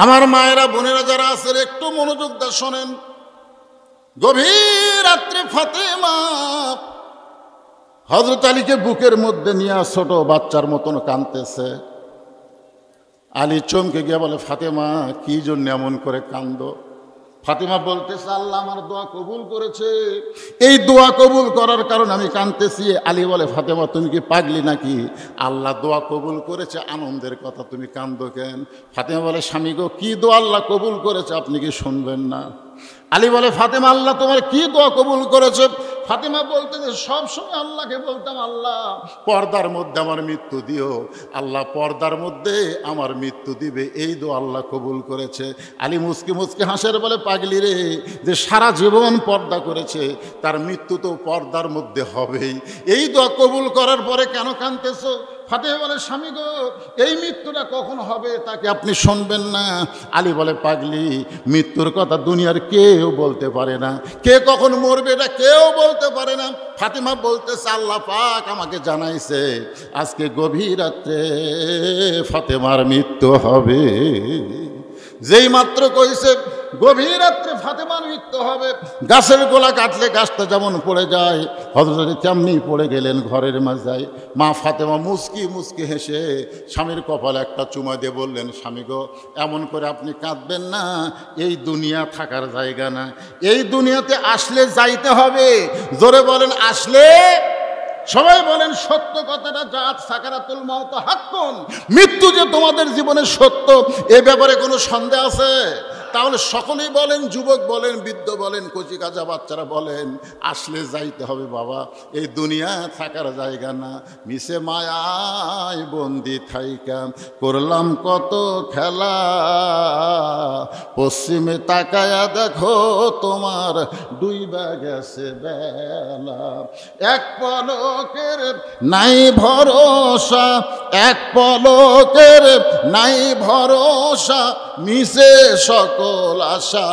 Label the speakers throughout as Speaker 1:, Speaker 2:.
Speaker 1: আমার মায়েরা বোনেরা যারা আছেন একটু মনোযোগ দিয়ে শোনেন। গভীর রাত্রে ফাতেমা হযরত আলীকে বুকের মধ্যে নিয়ে ছোট বাচ্চার মতন কাঁদতেছে। আলী চমকে গিয়ে বলে, ফাতেমা কি জন্য এমন করে কান্দো? ফাতেমা বলতেছে, আল্লাহ আমার দোয়া কবুল করেছে, এই দোয়া কবুল করার কারণে আমি কাঁদতেছি। আলী বলে, ফাতেমা তুমি কি পাগলি নাকি? আল্লাহ দোয়া কবুল করেছে আনন্দের কথা, তুমি কান্দো কেন? ফাতেমা বলে, স্বামী গো, কি দোয়া আল্লাহ কবুল করেছে আপনি কি শুনবেন না? আলী বলে, ফাতেমা আল্লাহ তোমার কি দোয়া কবুল করেছে? ফাতেমা বলতেছে, সবসময় আল্লাহকে বলতাম, আল্লাহ পর্দার মধ্যে আমার মৃত্যু দিও, আল্লাহ পর্দার মধ্যে আমার মৃত্যু দিবে, এই দোয়া আল্লাহ কবুল করেছে। আলী মুচকি মুচকি হাসের বলে, পাগলি রে, যে সারা জীবন পর্দা করেছে তার মৃত্যু তো পর্দার মধ্যে হবেই, এই দোয়া কবুল করার পরে কেন কাঁদতেছো? ফাতেমা বলে, স্বামী গো, এই মৃত্যুটা কখন হবে তাকে আপনি শুনবেন না? আলী বলে, পাগলি, মৃত্যুর কথা দুনিয়ার কেউ বলতে পারে না, কে কখন মরবে এটা কেউ বলতে পারে না। ফাতেমা বলতেছে, আল্লাহ পাক আমাকে জানাইছে আজকে গভীর রাত্রে ফাতেমার মৃত্যু হবে। যেই মাত্র কইছে গভীর রাত্রে ফাতেমার মৃত্যু হবে, গাছের গোলা কাটলে গাছটা যেমন পড়ে যায়, হযরত তেমনি পড়ে গেলেন ঘরের মাঝায়। মা ফাতেমা মুচকি মুচকি হেসে স্বামীর কপালে একটা চুমা দিয়ে বললেন, স্বামী গো, এমন করে আপনি কাঁদবেন না, এই দুনিয়া থাকার জায়গা না, এই দুনিয়াতে আসলে যাইতে হবে। জোরে বলেন, আসলে। সবাই বলেন সত্য কথাটা, জাত সাকারাতুল মাউত হাক্কুন, মৃত্যু যে তোমাদের জীবনে সত্য, এ ব্যাপারে কোনো সন্দেহ আছে? তাহলে সকলেই বলেন, যুবক বলেন, বৃদ্ধ বলেন, কচি কাঁচা বাচ্চারা বলেন, আসলে যাইতে হবে বাবা, এই দুনিয়া থাকার জায়গা না। মিশে মায়ায় বন্দি থাইকা করলাম কত খেলা, পশ্চিমে তাকায়া দেখো তোমার ডুইবা গেছে বেলা। এক পলকের নাই ভরসা, এক পলকের নাই ভরসা, মিশে সকল আশা,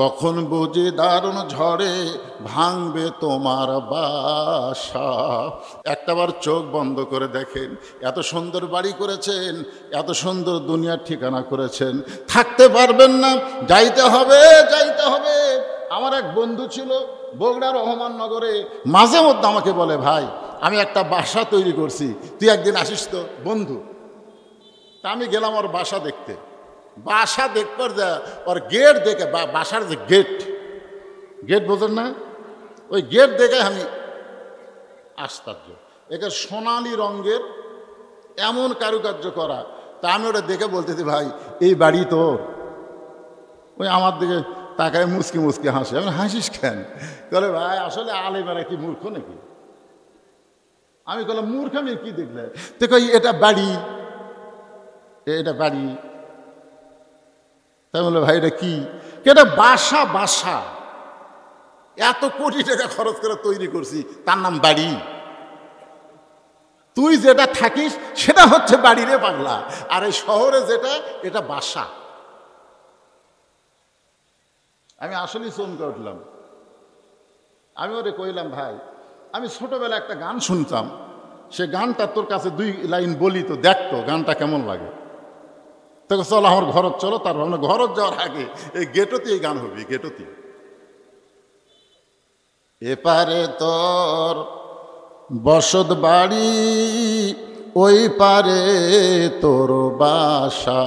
Speaker 1: কখন বুঝি দারুণ ঝড়ে ভাঙবে তোমার বাসা। একটাবার চোখ বন্ধ করে দেখেন, এত সুন্দর বাড়ি করেছেন, এত সুন্দর দুনিয়ার ঠিকানা করেছেন, থাকতে পারবেন না, যাইতে হবে, যাইতে হবে। আমার এক বন্ধু ছিল বগুড়া রহমাননগরে, মাঝে মধ্যে আমাকে বলে, ভাই আমি একটা বাসা তৈরি করছি, তুই একদিন আসিস তো। বন্ধু, তা আমি গেলাম ওর বাসা দেখতে। বাসা দেখবার যা ওর গেট দেখে, বাসার যে গেট, গেট বোঝেন না, ওই গেট দেখে আমি আশ্চর্য, একে সোনালি রঙের এমন কারুকার্য করা। তা আমি ওটা দেখে বলতেছি, ভাই এই বাড়ি তোর? ওই আমার দিকে তাকায় মুচকি মুচকি হাসে। আমি, হাসিস কেন? বলে, ভাই আসলে আলেমেরা কি মূর্খ নাকি? আমি বললাম, মূর্খামি কি দেখলে? তো কই, এটা বাড়ি, এটা বাড়ি। তাই বললো, ভাই এটা কি? এটা বাসা, বাসা, এত কোটি টাকা খরচ করে তৈরি করছি, তার নাম বাড়ি। তুই যেটা থাকিস সেটা হচ্ছে বাড়ি রে পাগলা, আর এই শহরে যেটা, এটা বাসা। আমি আসলেই চমকে উঠলাম। আমি ওরে কইলাম, ভাই আমি ছোটবেলা একটা গান শুনতাম, সে গানটা তোর কাছে দুই লাইন বলি তো, দেখতো গানটা কেমন লাগে। তোকে চলো আমার ঘরত চলো। তার ভাবনা ঘরত যাওয়ার আগে এই গেটতে এই গান হবে, গেটতে। এপারে তোর বসত বাড়ি, ওই পারে তোর বাসা,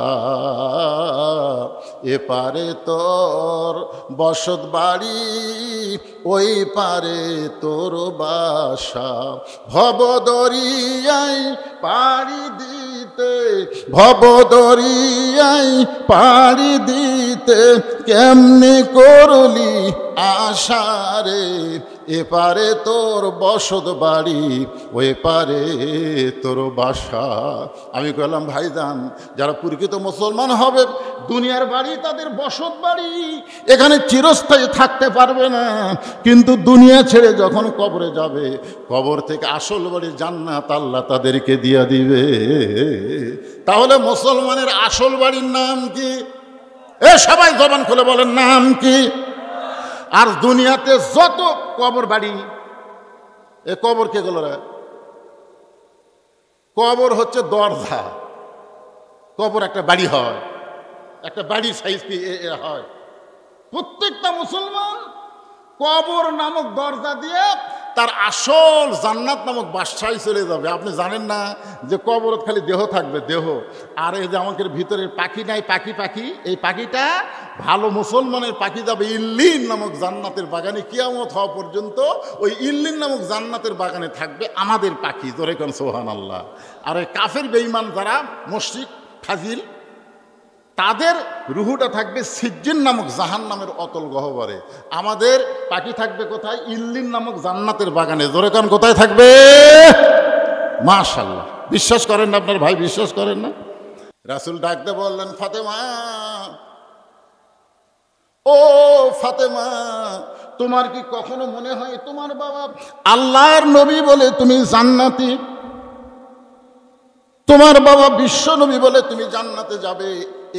Speaker 1: এপারে তোর বসত বাড়ি, ওই পারে তোর বাসা। ভবদরিয়ায় পাড়ি দিতে, ভবদরিয়ায় পাড়ি দিতে, কেমনে করলি আশারে, এপারে তোর বসত বাড়ি, ওই পারে তোর বাসা। আমি বললাম, ভাইজান যারা প্রকৃত মুসলমান হবে, দুনিয়ার বাড়ি তাদের বসত বাড়ি, এখানে চিরস্থায়ী থাকতে পারবে না, কিন্তু দুনিয়া ছেড়ে যখন কবরে যাবে, কবর থেকে আসল বাড়ি জান্নাত আল্লাহ তাদেরকে দিয়ে দিবে। তাহলে মুসলমানের আসল বাড়ির নাম কি? এ সবাই জবান খুলে বলেন, নাম কি? আর দুনিয়াতে যত কবর বাড়ি, এ কবর কে গেল রে? কবর হচ্ছে দরজা, কবর একটা বাড়ি হয়। একটা বাড়ির সাইজ কি হয়? প্রত্যেকটা মুসলমান কবর নামক দরজা দিয়ে তার আসল জান্নাত নামক বাসায় চলে যাবে। আপনি জানেন না যে কবরত খালি দেহ থাকবে, দেহ, আর এই যে আমাদের ভিতরের পাখি নাই, পাখি, এই পাখিটা ভালো মুসলমানের পাখি যাবে ইল্লিন নামক জান্নাতের বাগানে। কিয়ামত হওয়া পর্যন্ত ওই ইল্লিন নামক জান্নাতের বাগানে থাকবে আমাদের পাখি। জোরে কোন সুবহানাল্লাহ। আর ওই কাফের বেঈমান যারা মুশরিক ফাজিল, তাদের রুহুটা থাকবে সিজ্জিন নামক জাহান্নামের অতল গহ্বরে। আমাদের পাখি থাকবে কোথায়? ইল্লিন নামক জান্নাতের বাগানে। জোরে কান কোথায় থাকবে? মাশাআল্লাহ। বিশ্বাস করেন না আপনার ভাই? বিশ্বাস করেন না? রাসূল ডাকতে বললেন, ফাতেমা, ও ফাতেমা, তোমার কি কখনো মনে হয় তোমার বাবা আল্লাহর নবী বলে তুমি জান্নাতি? তোমার বাবা বিশ্ব নবী বলে তুমি জান্নাতে যাবে?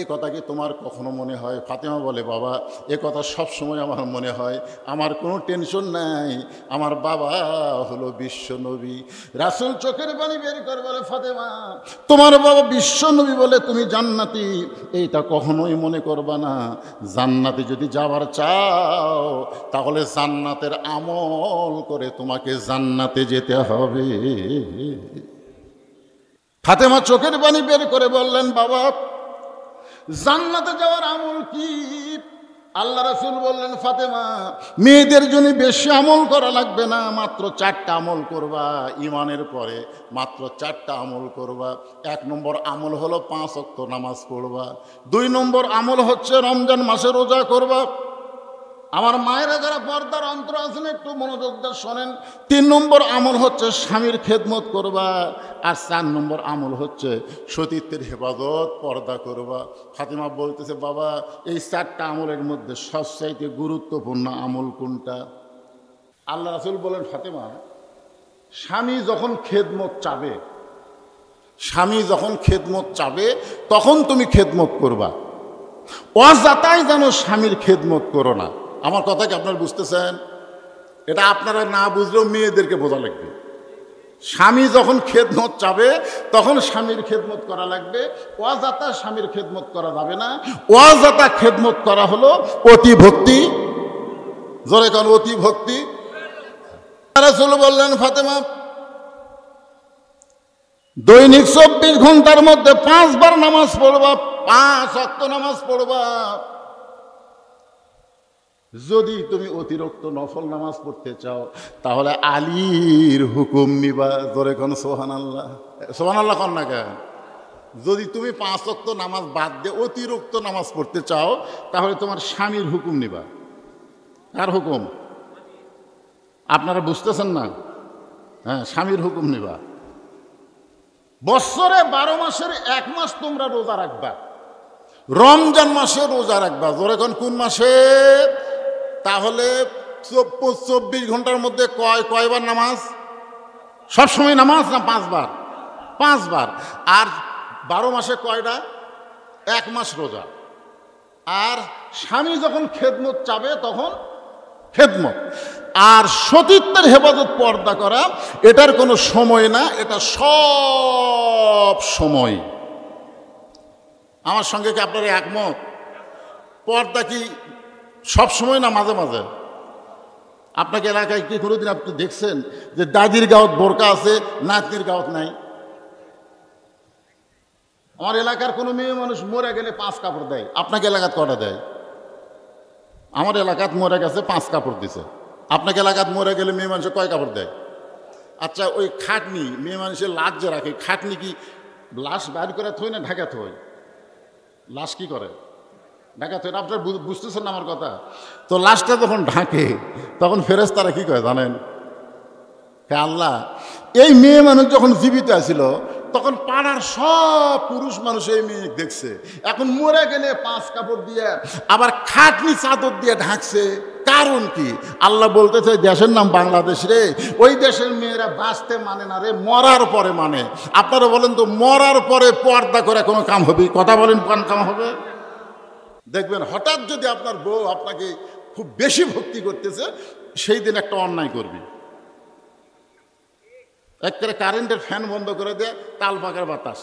Speaker 1: এ কথা কি তোমার কখনো মনে হয়? ফাতেমা বলে, বাবা, এ কথা সবসময় আমার মনে হয়, আমার কোনো টেনশন নাই, আমার বাবা হলো বিশ্ব নবী। রাসূল চোখের পানি বের করে বলে, ফাতেমা, তোমার বাবা বিশ্ব নবী বলে তুমি জান্নাতি, এইটা কখনোই মনে করবা না। জান্নাতে যদি যাবার চাও তাহলে জান্নাতের আমল করে তোমাকে জান্নাতে যেতে হবে। ফাতেমা চোখের পানি বের করে বললেন, বাবা, জান্নাতে যাওয়ার আমল কি? আল্লাহ রাসূল বললেন, ফাতেমা, মেয়েদের জন্য বেশি আমল করা লাগবে না, মাত্র 4টা আমল করবা। ঈমানের পরে মাত্র 4টা আমল করবা। 1 নম্বর আমল হলো 5 ওয়াক্ত নামাজ পড়বা। 2 নম্বর আমল হচ্ছে রমজান মাসে রোজা করবা। আমার মায়েরা যারা পর্দার অন্তর আছেন একটু মনোযোগ দিয়ে শোনেন। 3 নম্বর আমল হচ্ছে স্বামীর খেদমত করবা। আর 4 নম্বর আমল হচ্ছে সতীত্বের হেফাজত, পর্দা করবা। ফাতেমা বলতেছে, বাবা, এই 4টা আমলের মধ্যে সবচাইতে গুরুত্বপূর্ণ আমল কোনটা? আল্লাহ রাসূল বলেন, ফাতেমা, স্বামী যখন খেদমত চাবে, স্বামী যখন খেদমত চাবে তখন তুমি খেদমত করবা। অযাতাই যেন স্বামীর খেদমত করো না। আমার কথা কি আপনারা বুঝতেছেন? এটা আপনারা না বুঝলেও মেয়েদেরকে বোঝা লাগবে। স্বামী যখন খেদমত চাবে তখন স্বামীর খেদমত করা লাগবে। অযাতা স্বামীর খেদমত করা যাবে না। অযাতা খেদমত করা হলো অতি ভক্তি। জোরে কোন অতি ভক্তি। রাসূল বললেন, ফাতেমা, দৈনিক 24 ঘন্টার মধ্যে 5 বার নামাজ পড়বা, 5 ওয়াক্ত নামাজ পড়বা। যদি তুমি অতিরিক্ত নফল নামাজ পড়তে চাও তাহলে আলীর হুকুম নিবা। জোরে কোন সুবহানাল্লাহ। সুবহানাল্লাহ কোন না কেন? যদি তুমি 5 ওয়াক্ত নামাজ বাদ দিয়ে অতিরিক্ত নামাজ পড়তে চাও তাহলে তোমার স্বামীর হুকুম নিবা। কার হুকুম? আপনারা বুঝতেছেন না? হ্যাঁ, স্বামীর হুকুম নিবা। বছরে 12 মাসের 1 মাস তোমরা রোজা রাখবা। রমজান মাসে রোজা রাখবা। জোরে কোন মাসে? তাহলে 24 ঘন্টার মধ্যে কয়বার নামাজ? সবসময় নামাজ না 5 বার? 5 বার। আর 12 মাসে কয়টা? 1 মাস রোজা। আর স্বামী যখন খেদমত চাবে তখন খেদমত। আর সতীত্বের হেফাজত, পর্দা করা, এটার কোনো সময় না, এটা সব সময়। আমার সঙ্গে কি আপনারা একমত? পর্দা কি সব সময় না মাঝে মাঝে? আপনাকে এলাকায় কি কোনোদিন আপনি দেখছেন যে দাদির গাঁত বোরকা আছে, নাতনির গাঁত নাই? আমার এলাকার কোনো মেয়ে মানুষ মরে গেলে 5 কাপড় দেয়। আপনাকে এলাকাত কটা দেয়? আমার এলাকাত মরে গেছে 5 কাপড় দিছে। আপনাকে এলাকাত মরে গেলে মেয়ে মানুষের কয় কাপড় দেয়? আচ্ছা, ওই খাটনি মেয়ে মানুষের লাশ যে রাখে, খাটনি কি লাশ বাইর করে থই না ঢাকা থই? লাশ কি করে? ঢাকা থই। আপনার বুঝতেছেন না আমার কথা? তো লাশটা যখন ঢাকে তখন ফেরেশতারা কি করে জানেন? হে আল্লাহ, এই মেয়ে মানুষ যখন জীবিত আছিল তখন পাড়ার সব পুরুষ মানুষ এই মেয়ে দেখছে, এখন মরে গেলে 5 কাপড় দিয়ে আবার খাটনি চাদর দিয়ে ঢাকছে। কারণ কি? আল্লাহ বলতেছে, দেশের নাম বাংলাদেশ রে, ওই দেশের মেয়েরা বাঁচতে মানে না রে, মরার পরে মানে। আপনারা বলেন তো, মরার পরে পর্দা করে কোনো কাম হবে? কথা বলেন, কোন কাম হবে? দেখবেন হঠাৎ যদি আপনার বউ আপনাকে খুব বেশি ভক্তি করতেছে, সেই দিন একটা অন্যায় করবি। একেবারে কারেন্টের ফ্যান বন্ধ করে দেয়, তাল পাকার বাতাস।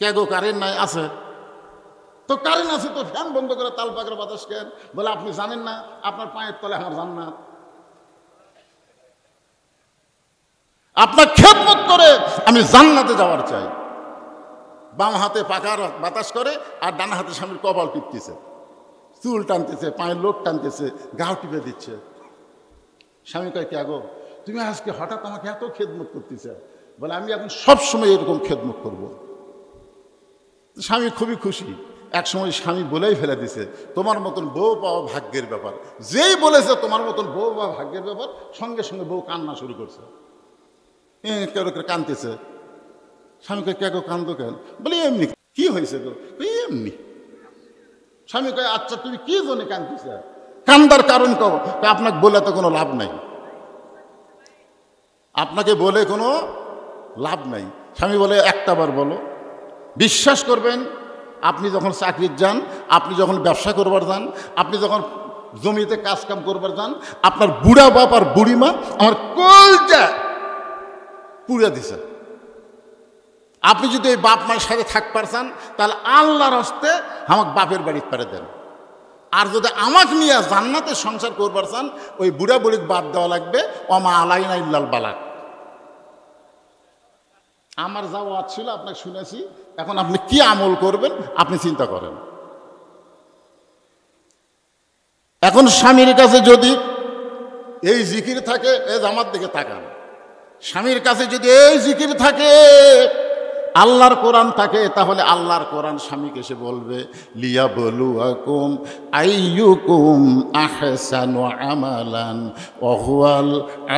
Speaker 1: কে গো কারেন্ট নাই? আছে। তো কারেন্ট আছে তো ফ্যান বন্ধ করে তাল পাকের বাতাস কেন? বলে আপনি জানেন না আপনার পায়ের তলে আমার জান্নাত। আপনার খেদমত করে আমি জান্নাতে যাওয়ার চাই। বাম হাতে পাখার বাতাস করে আর ডান হাতে স্বামীর কপাল টিপতেছে, চুল টানতেছে, পায়ের লোক টানতেছে, গাও টিপে দিচ্ছে। স্বামী কয়, কে গো তুমি আজকে হঠাৎ আমাকে এত খেদমত করতেছে? বলে আমি এখন সবসময় এরকম খেদমত করব। স্বামী খুবই খুশি। এক সময় স্বামী বলেই ফেলে দিছে, তোমার মতন বউ পাওয়া ভাগ্যের ব্যাপার। যেই বলেছে তোমার মতন বউ পাওয়া ভাগ্যের ব্যাপার, সঙ্গে সঙ্গে বউ কান্না শুরু করছে, কেউ কানতেছে। স্বামীকে কে গো কান্দো কেন? বলে এমনি। কি হয়েছে গো? এমনি। স্বামী কয়, আচ্ছা তুমি কি জন্য কান্দতেছে? কান্দার কারণ কও। আপনাকে বলে তো কোনো লাভ নাই, আপনাকে বলে কোনো লাভ নাই। স্বামী বলে, একটা বার বলো। বিশ্বাস করবেন, আপনি যখন চাকরির যান, আপনি যখন ব্যবসা করবার যান, আপনি যখন জমিতে কাজ কাম করবার যান, আপনার বুড়া বাপ আর বুড়িমা আমার কলজা পুড়ে দিছে। আপনি যদি এই বাপ মায়ের সাথে থাকতে চান, তাহলে আল্লাহর হস্তে আমাকে বাপের বাড়িতে পারে দেন। আর যদি আমাকে নিয়ে জান্নাতে সংসার করবার চান, ওই বুড়া বুড়িকে বাদ দেওয়া লাগবে। ওমা আলাইনা ইল্লাল বালাক। আমার যা ওয়াজ ছিল আপনাকে শুনেছি, এখন আপনি কি আমল করবেন আপনি চিন্তা করেন। এখন স্বামীর কাছে যদি এই জিকির থাকে, এ জামার দিকে তাকান, স্বামীর কাছে যদি এই জিকির থাকে, আল্লাহর কোরআন থাকে, তাহলে আল্লাহর কোরআন স্বামীকে এসে বলবে, লিয়াবলুয়াকুম আইয়ুকুম আহসানু আমালান ওয়া হুয়াল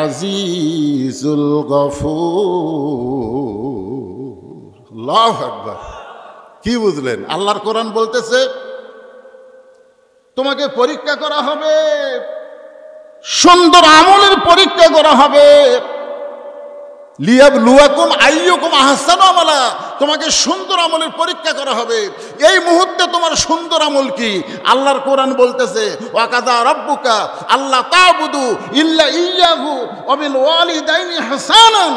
Speaker 1: আজিজুল গফুর। আল্লাহু আকবার। কি বুঝলেন? আল্লাহর কোরআন বলতেছে তোমাকে পরীক্ষা করা হবে, সুন্দর আমলের পরীক্ষা করা হবে। লিয়াবলুয়াকুম আইয়ুকুম আহসানু আমালা, তোমাকে সুন্দর আমলের পরীক্ষা করা হবে। এই মুহূর্তে তোমার সুন্দর আমল কি? আল্লাহর কোরআন বলতেছে, ওয়া কাযা রাব্বুকা আল্লা তা'বুদু ইল্লা ইয়্যাহু ওয়া বিল ওয়ালিদাইনি ইহসানান।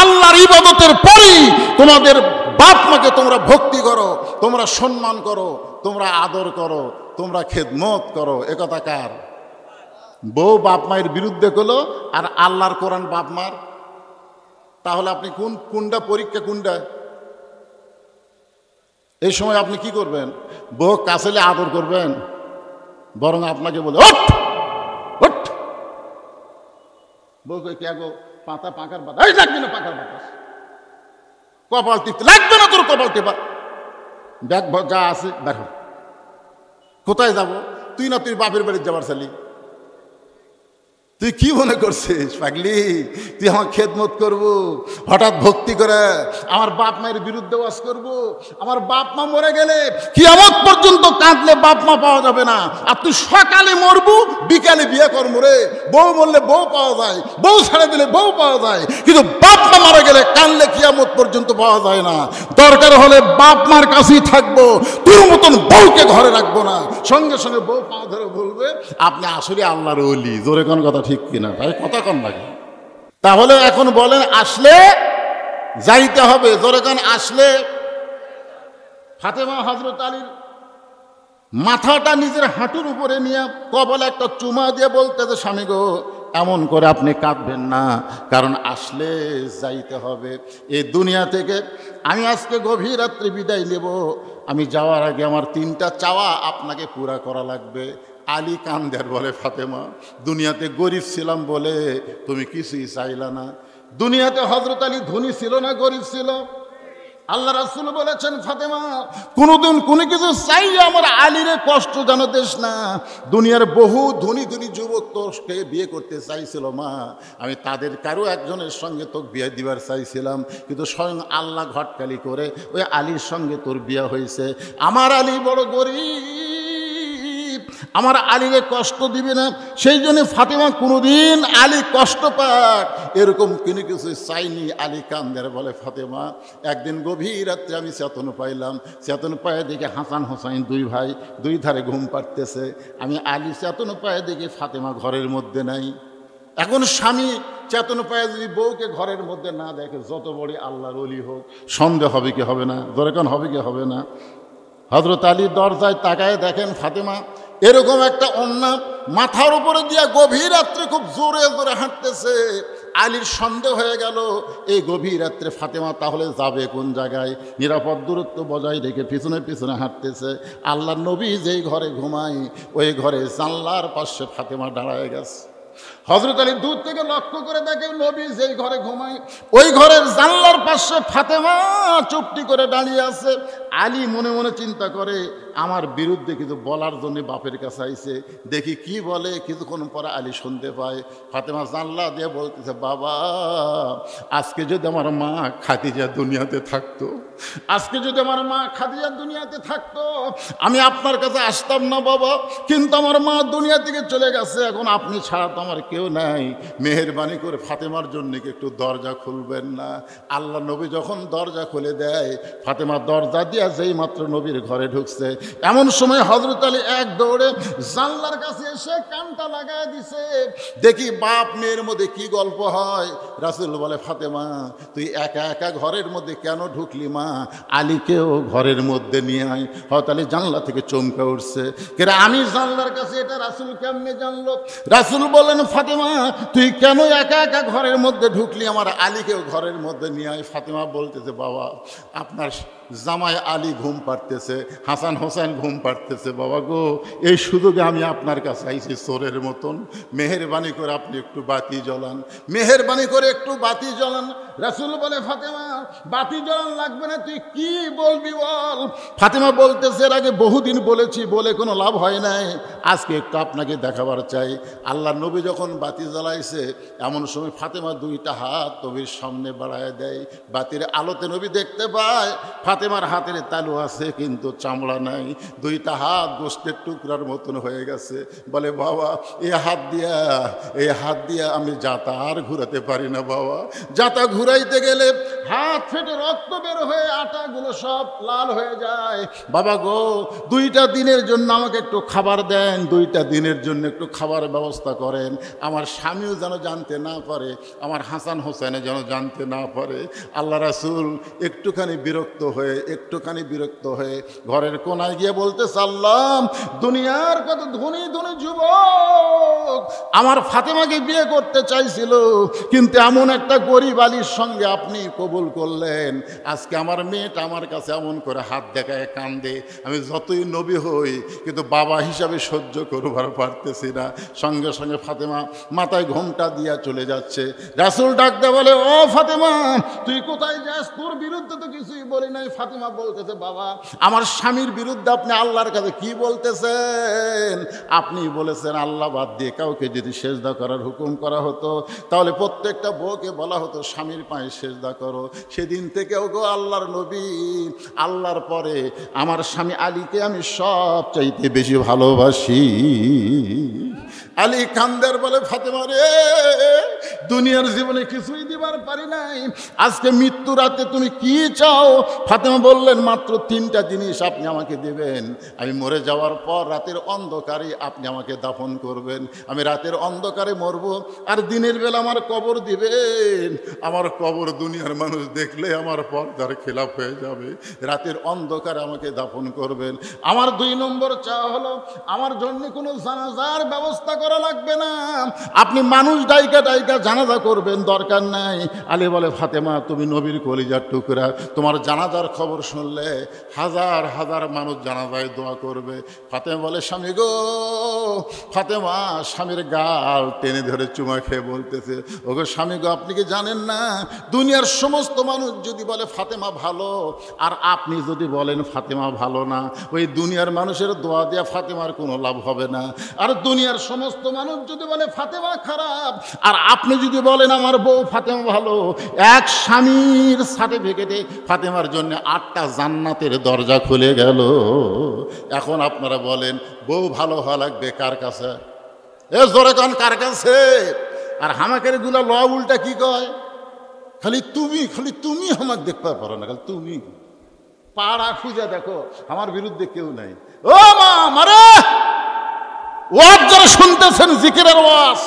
Speaker 1: আল্লাহর ইবাদতের পরেই তোমাদের বাপ মাকে তোমরা ভক্তি করো, তোমরা সম্মান করো, তোমরা আদর করো, তোমরা খেদমত করো। একথা কার? বউ বাপ মায়ের বিরুদ্ধে করলো আর আল্লাহর কোরআন বাপ মার। তাহলে আপনি কোনটা পরীক্ষা কোনটা? এই সময় আপনি কি করবেন? বউ কাছেলে আদর করবেন, বরং আপনাকে বলে ওঠ ওঠ। বউ কই, কে গো পাতা পাকার বাতাস? এই লাগবে না পাকার বাতাস, কপাল টিপতে লাগবে না তোর কপাল টেপা। ব্যাগ যা আছে বের হ। কোথায় যাব? তুই না তুই বাপের বাড়ি যাবার চালি? তুই কি মনে করছিস পাগলি তুই আমার খেদমত করবো? হঠাৎ ভক্তি করে আমার বাপ মায়ের বিরুদ্ধে ওয়াজ করবো? আমার বাপ মা মরে গেলে কিয়ামত পর্যন্ত কাঁদলে বাপ মা পাওয়া যাবে না। আর তুই সকালে মরবু, বিকালে বিয়ে করবো রে। বউ মরলে বউ পাওয়া যায়, বউ ছেড়ে দিলে বউ পাওয়া যায়, কিন্তু বাপ মা মারা গেলে কাঁদলে কিয়ামত পর্যন্ত পাওয়া যায় না। দরকার হলে বাপ মার কাছেই থাকবো, তোর মতন বউকে ঘরে রাখবো না। সঙ্গে সঙ্গে বউ পা ধরে বলবে, আপনি আসলে আল্লাহর ওলি। জোরে কোন কথা ঠিক কিনা ভাই? কথা কম লাগে। তাহলে এখন বলেন, আসলে যাইতে হবে। জোরে কোন আসলে। ফাতেমা হযরত আলীর মাথাটা নিজের হাঁটুর উপরে নিয়ে কবলে একটা চুমা দিয়ে বলতেছে, স্বামী গো এমন করে আপনি কাঁদবেন না, কারণ আসলে যাইতে হবে এই দুনিয়া থেকে। আমি আজকে গভীর রাত্রে বিদায় নেব। আমি যাওয়ার আগে আমার 3টা চাওয়া আপনাকে পুরা করা লাগবে। আলী কান্দের বলে, ফাতেমা দুনিয়াতে গরিব ছিলাম বলে তুমি কিছুই চাইলা না। দুনিয়াতে হযরত আলী ধনী ছিল না গরিব ছিল? আল্লাহ রাসূল বলেছেন, ফাতেমা কোনোদিন কোনো কিছু চাইলে আমার আলীরে কষ্ট যেন দেশ না। দুনিয়ার বহু ধনী ধনী যুবক তোকে বিয়ে করতে চাইছিল মা, আমি তাদের কারো একজনের সঙ্গে তোকে বিয়ে দিবার চাইছিলাম, কিন্তু স্বয়ং আল্লাহ ঘটকালি করে ওই আলীর সঙ্গে তোর বিয়ে হয়েছে। আমার আলী বড় গরিব, আমার আলীকে কষ্ট দিবে না, সেই জন্য ফাতেমা কোনোদিন আলী কষ্ট পাক এরকম কোনো কিছু চাইনি। আলী কান্দের বলে, ফাতেমা একদিন গভীর রাত্রে আমি চেতন পাইলাম, চেতন পায়ে দেখে হাসান হোসাইন 2 ভাই 2 ধারে ঘুম পাড়তেছে। আমি আলী চেতন পায়ে দেখে ফাতেমা ঘরের মধ্যে নাই। এখন স্বামী চেতন পায়ে যদি বউকে ঘরের মধ্যে না দেখে, যত বড় আল্লাহর ওলি হোক, সন্দেহ হবে কি হবে না? দরকার হবে কি হবে না? হযরত আলী দরজায় তাকায় দেখেন ফাতেমা এরকম একটা অন্না মাথার উপরে দিয়া গভীর রাত্রে খুব জোরে জোরে হাঁটতেছে। আলীর সন্দেহ হয়ে গেল এই গভীর রাত্রে ফাতেমা তাহলে যাবে কোন জায়গায়, নিরাপদ দূরত্ব বজায় রেখে পিছনে পিছনে হাঁটতেছে। আল্লাহর নবী যেই ঘরে ঘুমায় ওই ঘরে জানলার পাশে ফাতেমা দাঁড়ায় গেছে। হযরত আলী দূর থেকে লক্ষ্য করে দেখে নবী যেই ঘরে ঘুমায় ওই ঘরের জানলার পাশে ফাতেমা চুপটি করে দাঁড়িয়ে আছে। আলী মনে মনে চিন্তা করে আমার বিরুদ্ধে কিছু বলার জন্য বাপের কাছে আইছে, দেখি কি বলে। কিছুক্ষণ পরে আলী শুনতে পায় ফাতেমা জানলা দিয়ে বলতেছে, বাবা আজকে যদি আমার মা খাদিজা দুনিয়াতে থাকতো, আজকে যদি আমার মা খাদিজা দুনিয়াতে থাকতো আমি আপনার কাছে আসতাম না বাবা, কিন্তু আমার মা দুনিয়া থেকে চলে গেছে, এখন আপনি ছাড়া তো আমার কেউ নাই, মেহেরবানি করে ফাতেমার জন্য কি একটু দরজা খুলবেন না। আল্লাহ নবী যখন দরজা খুলে দেয় ফাতেমা দরজা দিয়া যেই মাত্র নবীর ঘরে ঢুকছে এমন সময় হযরত আলী এক দৌড়ে জানলার কাছে এসে কানটা লাগায় দিছে। দেখি বাপ মেয়ের মধ্যে কি গল্প হয়। রাসূল বলে, ফাতেমা তুই একা একা ঘরের মধ্যে কেন ঢুকলি মা, আলীকেও ঘরের মধ্যে নিয়ে আয়। হযরত আলী জানলা থেকে চমকে উঠছে, কেরে আমি জানলার কাছে, এটা রাসূল কেমনে জানলো? রাসূল বলেন, ফাতেমা তুই কেন একা একা ঘরের মধ্যে ঢুকলি, আমার আলীকেও ঘরের মধ্যে নিয়ে আয়। ফাতেমা বলতেছে, বাবা আপনার জামাই আলী ঘুম পাড়তেছে, হাসান হোসেন ঘুম পাড়তেছে, বাবা গো এই সুযোগে আমি আপনার কাছে আইছি চোরের মতন, মেহেরবানি করে আপনি একটু বাতি জ্বলান, মেহেরবানি করে একটু বাতি জ্বলান। রাসূল বলে, ফাতেমা বাতি জ্বলান লাগবে না, তুই কি বলবি বল। ফাতেমা বলতেছে, এর আগে বহুদিন বলেছি, বলে কোনো লাভ হয় নাই, আজকে একটু আপনাকে দেখাবার চাই। আল্লাহ নবী যখন বাতি জ্বালাইছে এমন সময় ফাতেমা দুইটা হাত নবীর সামনে বাড়ায় দেয়। বাতির আলোতে নবী দেখতে পায় ফাতেমার হাতের তালু আছে কিন্তু চামড়া নাই, দুইটা হাত গোস্তের টুকরার মতন হয়ে গেছে। বলে, বাবা এই হাত দিয়া আমি জাতা আর ঘুরাতে পারি না বাবা, জাতা ঘুরাইতে গেলে হাত ফেটে রক্ত বের হয়ে আটাগুলো সব লাল হয়ে যায়। বাবা গো দুইটা দিনের জন্য আমাকে একটু খাবার দেন, দুইটা দিনের জন্য একটু খাবার ব্যবস্থা করেন, আমার স্বামীও যেন জানতে না পারে, আমার হাসান হোসেনে যেন জানতে না পারে। আল্লাহ রাসূল একটুখানি বিরক্ত হয়ে ঘরের কোনায় গিয়ে বলতে, আল্লাহ দুনিয়ার কত ধনী ধনী যুবক আমার ফাতেমাকে বিয়ে করতে চাইছিল, কিন্তু এমন একটা গরিব আলীর সঙ্গে আপনি কবুল করলেন। আজকে আমার মেয়েটা আমার কাছে এমন করে হাত দেখায় কান্দে, আমি যতই নবী হই কিন্তু বাবা হিসাবে সহ্য করবার পারতেছি না। সঙ্গে সঙ্গে ফাতেমা মাথায় ঘোমটা দিয়া চলে যাচ্ছে। রাসূল ডাকতে বলে, ও ফাতেমা তুই কোথায় যাস, তোর বিরুদ্ধে তো কিছুই বলি নাই। ফাতেমা বলতেছে, বাবা আমার স্বামীর বিরুদ্ধে আপনি আল্লাহর কাছে কি বলতেছেন? আপনি বলেছেন আল্লাহ বাদ দিয়ে কাউকে যদি সেজদা করার হুকুম করা হতো তাহলে প্রত্যেকটা বউকে বলা হতো স্বামীর পায়ে সেজদা করো। সেদিন থেকেও গো আল্লাহর নবী, আল্লাহর পরে আমার স্বামী আলীকে আমি সবচাইতে বেশি ভালোবাসি। আলী কান্দের বলে, ফাতেমা রে দুনিয়ার জীবনে কিছুই দিবার পারি নাই, আজকে মৃত্যু রাতে তুমি কি চাও? ফাতেমা বললেন, মাত্র তিনটা জিনিস আপনি আমাকে দেবেন, আমি মরে যাওয়ার পর রাতের অন্ধকারে আপনি আমাকে দাফন করবেন, আমি রাতের অন্ধকারে মরব, আর দিনের বেলা আমার কবর দিবেন। আমার কবর দুনিয়ার মানুষ দেখলে আমার পর্দার খেলাফ হয়ে যাবে, রাতের অন্ধকারে আমাকে দাফন করবেন। আমার 2 নম্বর চাওয়া হলো আমার জন্য কোনো জানাজার ব্যবস্থা করা লাগবে না, আপনি মানুষ ডাইকা জানাজা করবেন, দরকার নাই। আলী বলে, ফাতেমা তুমি নবীর কলিজার টুকরা, তোমার জানাজার খবর শুনলে হাজার হাজার মানুষ জানাজায় দোয়া করবে। ফাতেমা বলে, স্বামী গো, ফাতেমা স্বামীর গাল টেনে ধরে চুমা খেয়ে বলতেছে, ওগো স্বামী গো আপনি কি জানেন না দুনিয়ার সমস্ত মানুষ যদি বলে ফাতেমা ভালো আর আপনি যদি বলেন ফাতেমা ভালো না, ওই দুনিয়ার মানুষের দোয়া দেয়া ফাতেমার কোনো লাভ হবে না। আর দুনিয়ার সমস্ত মানুষ যদি বলে ফাতেমা খারাপ আর আপনি যদি বলেন আমার বউ ফাতেমা ভালো, এক স্বামীর সার্টিফিকেটে ফাতেমার জন্য 8টা জান্নাতের দরজা খুলে গেল। এখন আপনারা বলেন বউ ভালো হওয়া লাগবে কার কাছে? জোরে কান কার কাছে? আর হামাকের গুলা ল উল্টা কি কয়, খালি তুমি আমাকে দেখতে পারো না, খালি তুমি পাড়া খুঁজে দেখো আমার বিরুদ্ধে কেউ নাই। ও মা মারে ওয়াজ যারা শুনতেছেন, জিকিরের ওয়াজ,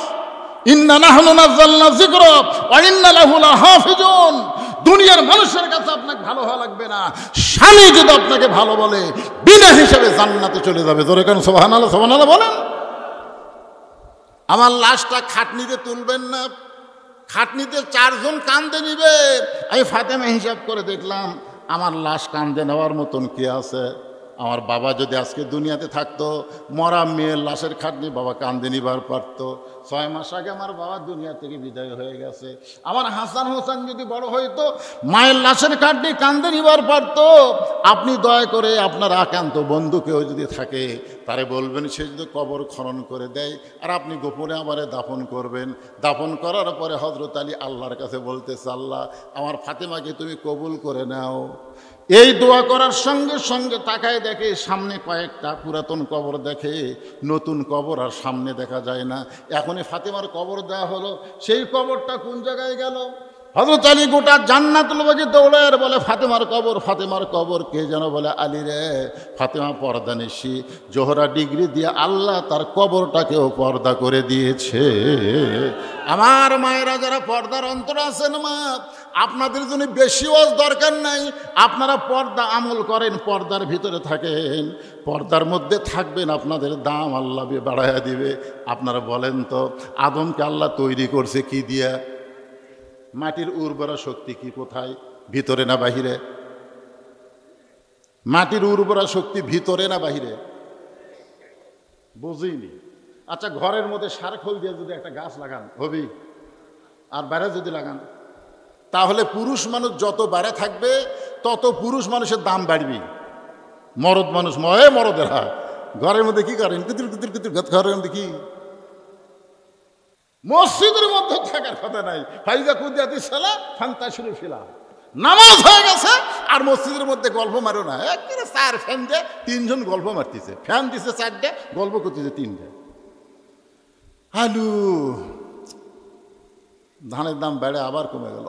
Speaker 1: ইন্না নাহনু নাযালনা যিকরা ওয়া ইন্না লাহু লাহাফিজুন, দুনিয়ার মানুষের কাছে আপনাকে ভালো হওয়া লাগবে না, স্বামী যদি আপনাকে ভালো বলে বিনা হিসাবে জান্নাতে চলে যাবে। জোরে কেন সুবহানাল্লাহ, সুবহানাল্লাহ বলেন। আমার লাশটা খাটনিতে তুলবেন না, খাটনিতে 4 জন কান্দে নিবে। আমি ফাতেমা হিসাব করে দেখলাম আমার লাশ কান্দে নেওয়ার মতন কে আছে? আমার বাবা যদি আজকে দুনিয়াতে থাকতো, মরা মেয়ের লাশের খাটনি বাবা কান্দে নিবার পারত। 6 মাস আগে আমার বাবা দুনিয়া থেকে বিদায় হয়ে গেছে। আমার হাসান হোসেন যদি বড় হইতো, মায়ের লাশের খাটনি কান্দে নিবার পারত। আপনি দয়া করে আপনার একান্ত বন্ধু কেউ যদি থাকে তারে বলবেন, সে যদি কবর খনন করে দেয় আর আপনি গোপনে আমারে দাফন করবেন। দাফন করার পরে হযরত আলী আল্লাহর কাছে বলতেছে, আল্লাহ আমার ফাতেমাকে তুমি কবুল করে নাও। এই দোয়া করার সঙ্গে সঙ্গে তাকায় দেখে সামনে কয়েকটা পুরাতন কবর দেখে, নতুন কবর আর সামনে দেখা যায় না। এখনই ফাতেমার কবর দেওয়া হলো, সেই কবরটা কোন জায়গায় গেল? হযরত আলী গোটা জান্নাতুল বাগি দৌড়ায় আর বলে, ফাতেমার কবর, ফাতেমার কবর। কে যেন বলে, আলী রে, ফাতেমা পর্দা নিশি, জোহরা ডিগ্রি দিয়ে আল্লাহ তার কবরটাকেও পর্দা করে দিয়েছে। আমার মায়েরা যারা পর্দার অন্তর আছেন, মা আপনাদের জন্য বেশি ওয়াজ দরকার নাই। আপনারা পর্দা আমল করেন, পর্দার ভিতরে থাকেন, পর্দার মধ্যে থাকবেন, আপনাদের দাম আল্লাহ বাড়াইয়া দিবে। আপনারা বলেন তো, আদমকে আল্লাহ তৈরি করছে কি দিয়া? মাটির উর্বরা শক্তি কি কোথায়? ভিতরে না বাহিরে? মাটির উর্বরা শক্তি ভিতরে না বাহিরে? বুঝিনি। আচ্ছা, ঘরের মধ্যে সার খোল দিয়ে যদি একটা গাছ লাগান হবি, আর বাইরে যদি লাগান, তাহলে পুরুষ মানুষ যত বাইরে থাকবে তত পুরুষ মানুষের দাম বাড়বে। মরদ মানুষ মরদের হাত ঘরের মধ্যে কি করেন? কিতির কিতির কিতির ঘরের মধ্যে কি? মসজিদের মধ্যে থাকার কথা নাই। ফাইজা কুদিয়াতি সালা ফান্তাশিরু ফিলা, নামাজ হয়ে গেছে আর মসজিদের মধ্যে গল্প মারো না। একেবারে 4 ফ্যান দিয়ে 3 জন গল্প মারতেছে, ফ্যান দিছে 4টে, গল্প করতেছে 3টে। আলু ধানের দাম বেড়ে আবার কমে গেল।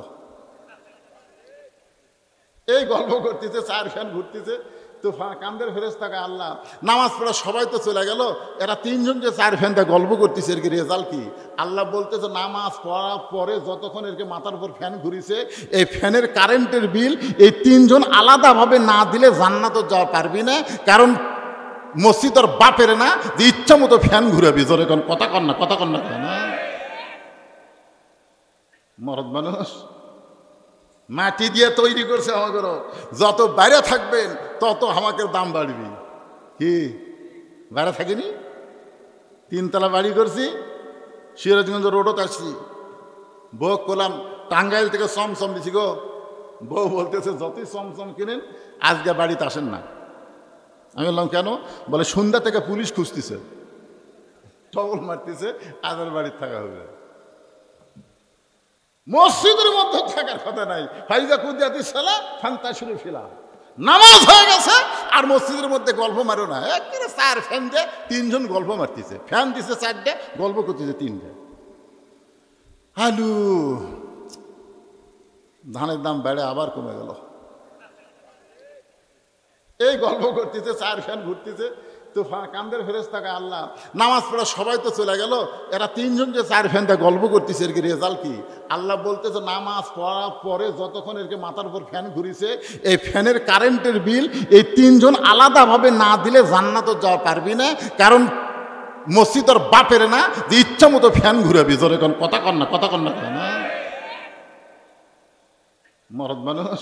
Speaker 1: এই গল্প করতেছে, 4 ফ্যান ঘুরতেছে, তো কান্দের ফেরেশতা আল্লাহ নামাজ পড়া সবাই তো চলে গেল, এরা 3 জন যে 4 ফ্যানটা গল্প করতেছে, এর কি রেজাল্ট কি? আল্লাহ বলতেছে, নামাজ পড়ার পরে যতক্ষণ এর মাথার উপর ফ্যান ঘুরিছে, এই ফ্যানের কারেন্টের বিল এই 3 জন আলাদাভাবে না দিলে জান্নাতে যাওয়া পারবি না। কারণ মসজিদ আর বাপের না যে ইচ্ছা মতো ফ্যান ঘুরাবি। জোরে কোন কথা কন না, কথা কন না কেন? মরদ মানুষ মাটি দিয়ে তৈরি করছে আমাকে, যত বাইরে থাকবেন তত আমাকে দাম বাড়বি। কি বাইরে থাকিনি? 3 তলা বাড়ি করছি, সিরাজগঞ্জ রোডত আসছি, বউ করলাম টাঙ্গাইল থেকে চমচম দিছি গো। বউ বলতেছে, যতই চমচম কিনেন আজকে বাড়িতে আসেন না। আমি বললাম কেন? বলে সন্ধ্যা থেকে পুলিশ খুঁজতেছে, টবল মারতেছে, আজের বাড়িতে থাকা হবে। মসজিদের মধ্যে থাকার কথা নাই। ফাইজা কুদিয়াতি সালা ফান্তাশিরু ফিলা, নামাজ হয়ে গেছে আর মসজিদের মধ্যে গল্প মারো না। একেবারে 4 ফ্যান দিয়ে 3 জন গল্প মারতেছে, ফ্যান দিছে 4টে, গল্প করতেছে 3টে। আলু ধানের দাম বেড়ে আবার কমে গেল। এই গল্প করতেছে, 4 ফ্যান ঘুরতেছে, তো কান্দের ফেরেশতা আল্লাহ নামাজ পড়া সবাই তো চলে গেল, এরা 3 জন যে 4 ফ্যানটা গল্প করতেছে, এর কি রেজাল্ট কি? আল্লাহ বলতেছে, নামাজ পড়ার পরে যতক্ষণ এর মাথার উপর ফ্যান ঘুরিছে, এই ফ্যানের কারেন্টের বিল এই 3 জন আলাদাভাবে না দিলে জান্নাতে যাওয়া পারবি না। কারণ মসজিদ আর বাপের না যে ইচ্ছা মতো ফ্যান ঘুরাবি। জোরে কোন কথা কন না, কথা কন না কেন? মরদ মানুষ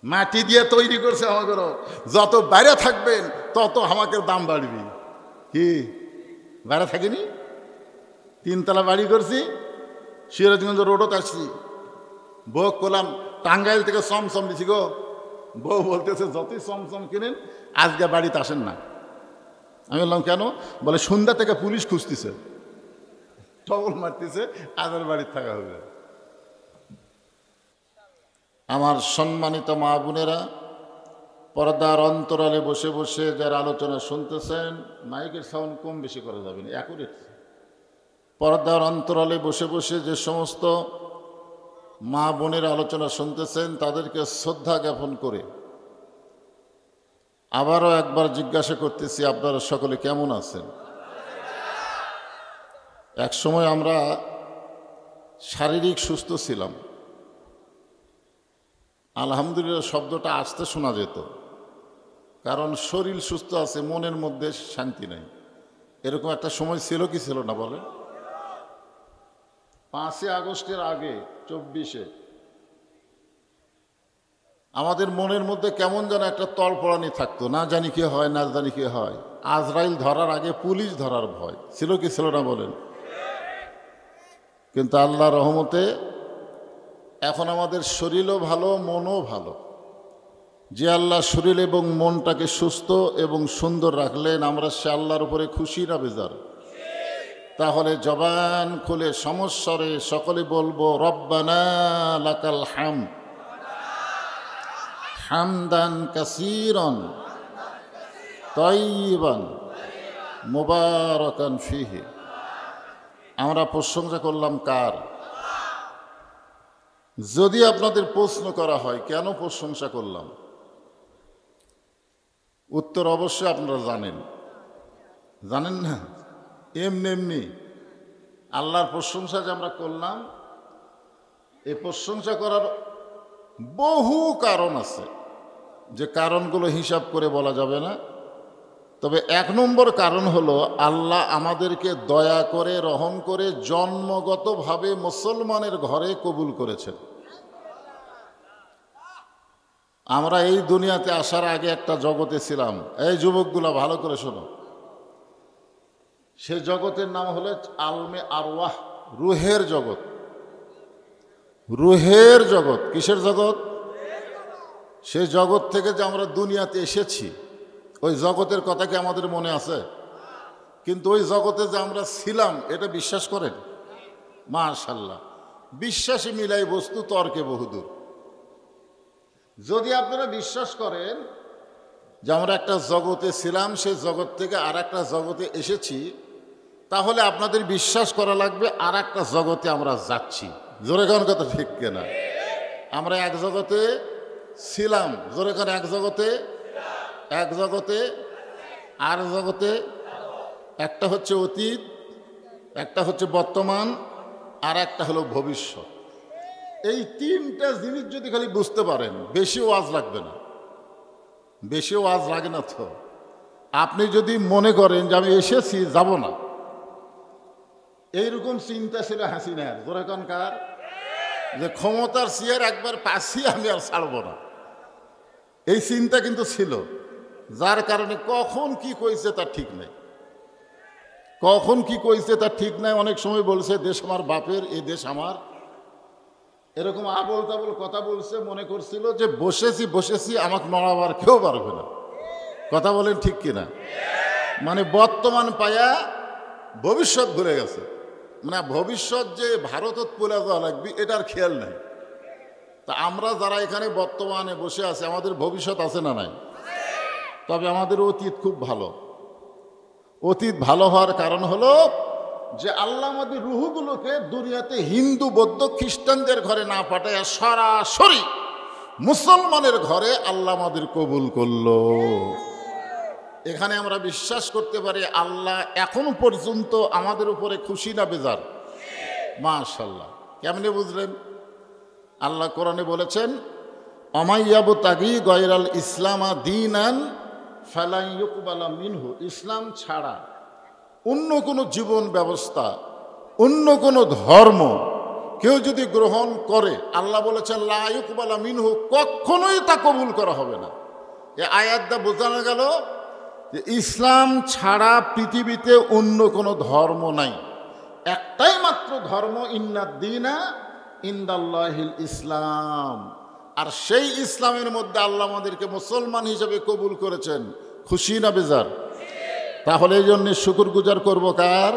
Speaker 1: মাটি দিয়ে তৈরি করছে আমাকে, যত বাইরে থাকবেন তত আমাকে দাম বাড়বি। কি বাইরে থাকিনি? 3 তলা বাড়ি করছি, সিরাজগঞ্জ রোডত আসছি, বউ করলাম টাঙ্গাইল থেকে চমচম দিছি গো। বউ বলতেছে, যতই চমচম কিনেন আজকে বাড়িতে আসেন না। আমি বললাম কেন? বলে সন্ধ্যা থেকে পুলিশ খুঁজতেছে, টবল মারতেছে, আজের বাড়িতে থাকা হবে। আমার সম্মানিত মা বোনেরা, পর্দার অন্তরালে বসে বসে যারা আলোচনা শুনতেছেন, মাইকের সাউন্ড কম বেশি করা যাবে না, অ্যাকুরেট। পর্দার অন্তরালে বসে বসে যে সমস্ত মা বোনের আলোচনা শুনতেছেন, তাদেরকে শ্রদ্ধা জ্ঞাপন করে আবারও একবার জিজ্ঞাসা করতেছি, আপনারা সকলে কেমন আছেন? এক সময় আমরা শারীরিক সুস্থ ছিলাম, আলহামদুলিল্লাহ শব্দটা আসতে শোনা যেত, কারণ শরীর সুস্থ আছে, মনের মধ্যে শান্তি নাই। এরকম একটা সময় ছিল কি ছিল না বলেন? 5ই আগস্টের আগে 24-এ আমাদের মনের মধ্যে কেমন যেন একটা তলপড়ানি থাকতো, না জানি কি হয় না জানি কি হয়। আজরাইল ধরার আগে পুলিশ ধরার ভয় ছিল কি ছিল না বলেন? কিন্তু আল্লাহ রহমতে এখন আমাদের শরীরও ভালো, মনও ভালো। যে আল্লাহ শরীর এবং মনটাকে সুস্থ এবং সুন্দর রাখলেন, আমরা সে আল্লাহর উপরে খুশি না বেজার? তাহলে জবান খুলে সমস্বরে সকলে বলবো রব্বানা লাকাল হামদ হামদান কাসীরান তাইয়িবান মুবারাকান ফিহি। আমরা প্রশংসা করলাম কার? যদি আপনাদের প্রশ্ন করা হয় কেন প্রশংসা করলাম, উত্তর অবশ্যই আপনারা জানেন। জানেন না? এমনি এমনি আল্লাহর প্রশংসা যে আমরা করলাম, এই প্রশংসা করার বহু কারণ আছে, যে কারণগুলো হিসাব করে বলা যাবে না। তবে 1 নম্বর কারণ হলো আল্লাহ আমাদেরকে দয়া করে রহম করে জন্মগতভাবে মুসলমানের ঘরে কবুল করেছেন। আমরা এই দুনিয়াতে আসার আগে একটা জগতে ছিলাম। এই যুবকগুলা ভালো করে শোনো, সে জগতের নাম হলো আলমে আরওয়াহ, রুহের জগৎ। রুহের জগৎ কিসের জগৎ? সেই জগৎ থেকে যে আমরা দুনিয়াতে এসেছি, ওই জগতের কথা কি আমাদের মনে আছে? কিন্তু ওই জগতে যে আমরা ছিলাম এটা বিশ্বাস করেন? মাশাআল্লাহ, বিশ্বাসী মিলাই বস্তু তর্কে বহুদূর। যদি আপনারা বিশ্বাস করেন যে আমরা একটা জগতে ছিলাম, সেই জগৎ থেকে আর একটা জগতে এসেছি, তাহলে আপনাদের বিশ্বাস করা লাগবে আর একটা জগতে আমরা যাচ্ছি। জোরে কোন কথা ঠিক কিনা? আমরা এক জগতে ছিলাম, জোরে কোন এক জগতে, এক জগতে আর জগতে। একটা হচ্ছে অতীত, একটা হচ্ছে বর্তমান, আর একটা হলো ভবিষ্যৎ। এই 3টা জিনিস যদি খালি বুঝতে পারেন, বেশি ওয়াজ লাগবে না। বেশি ওয়াজ লাগে না তো। আপনি যদি মনে করেন যে আমি এসেছি যাব না, এইরকম চিন্তা ছিল হাসিনার, জোরে কোন কার? যে ক্ষমতার চেয়ার একবার পাচ্ছি আমি আর ছাড়ব না, এই চিন্তা কিন্তু ছিল। যার কারণে কখন কি কইছে তার ঠিক নেই, কখন কি কইছে তার ঠিক নাই। অনেক সময় বলছে দেশ আমার বাপের, এই দেশ আমার, এরকম আবল তাবল কথা বলছে। মনে করছিল যে বসেছি বসেছি, আমাকে নড়াবার কেউ পারবে না। কথা বলেন ঠিক কিনা? মানে বর্তমান পায়া ভবিষ্যৎ ভুলে গেছে। মানে ভবিষ্যৎ যে ভারতত পড়ে যাওয়া লাগবে এটার খেয়াল নাই। তা আমরা যারা এখানে বর্তমানে বসে আছি, আমাদের ভবিষ্যৎ আছে না নাই? তবে আমাদের অতীত খুব ভালো। অতীত ভালো হওয়ার কারণ হলো যে আল্লাহ আমাদের রুহগুলোকে দুনিয়াতে হিন্দু বৌদ্ধ খ্রিস্টানদের ঘরে না পাঠায় সরাসরি মুসলমানের ঘরে আল্লাহ আমাদের কবুল করলো। এখানে আমরা বিশ্বাস করতে পারি আল্লাহ এখনো পর্যন্ত আমাদের উপরে খুশি না বেজার? মাশাআল্লাহ। কেমনে বুঝলেন? আল্লাহ কোরআনে বলেছেন অমাইয়াবতাগি গয়রাল ইসলামা দীনান ফালা ইউকবালা মিনহু। ইসলাম ছাড়া অন্য কোনো জীবন ব্যবস্থা, অন্য কোনো ধর্ম কেউ যদি গ্রহণ করে, আল্লাহ বলেছেন লা ইউকবালা মিনহু, কখনোই তা কবুল করা হবে না। এ আয়াতটা বোঝানো গেল যে ইসলাম ছাড়া পৃথিবীতে অন্য কোনো ধর্ম নাই, একটাই মাত্র ধর্ম, ইন্নাদ্দীনা ইনদাল্লাহিল ইসলাম। আর সেই ইসলামের মধ্যে আল্লাহ আমাদেরকে মুসলমান হিসেবে কবুল করেছেন। খুশি না বেজার? তাহলে এই জন্য শুকরগুজার করবো কার?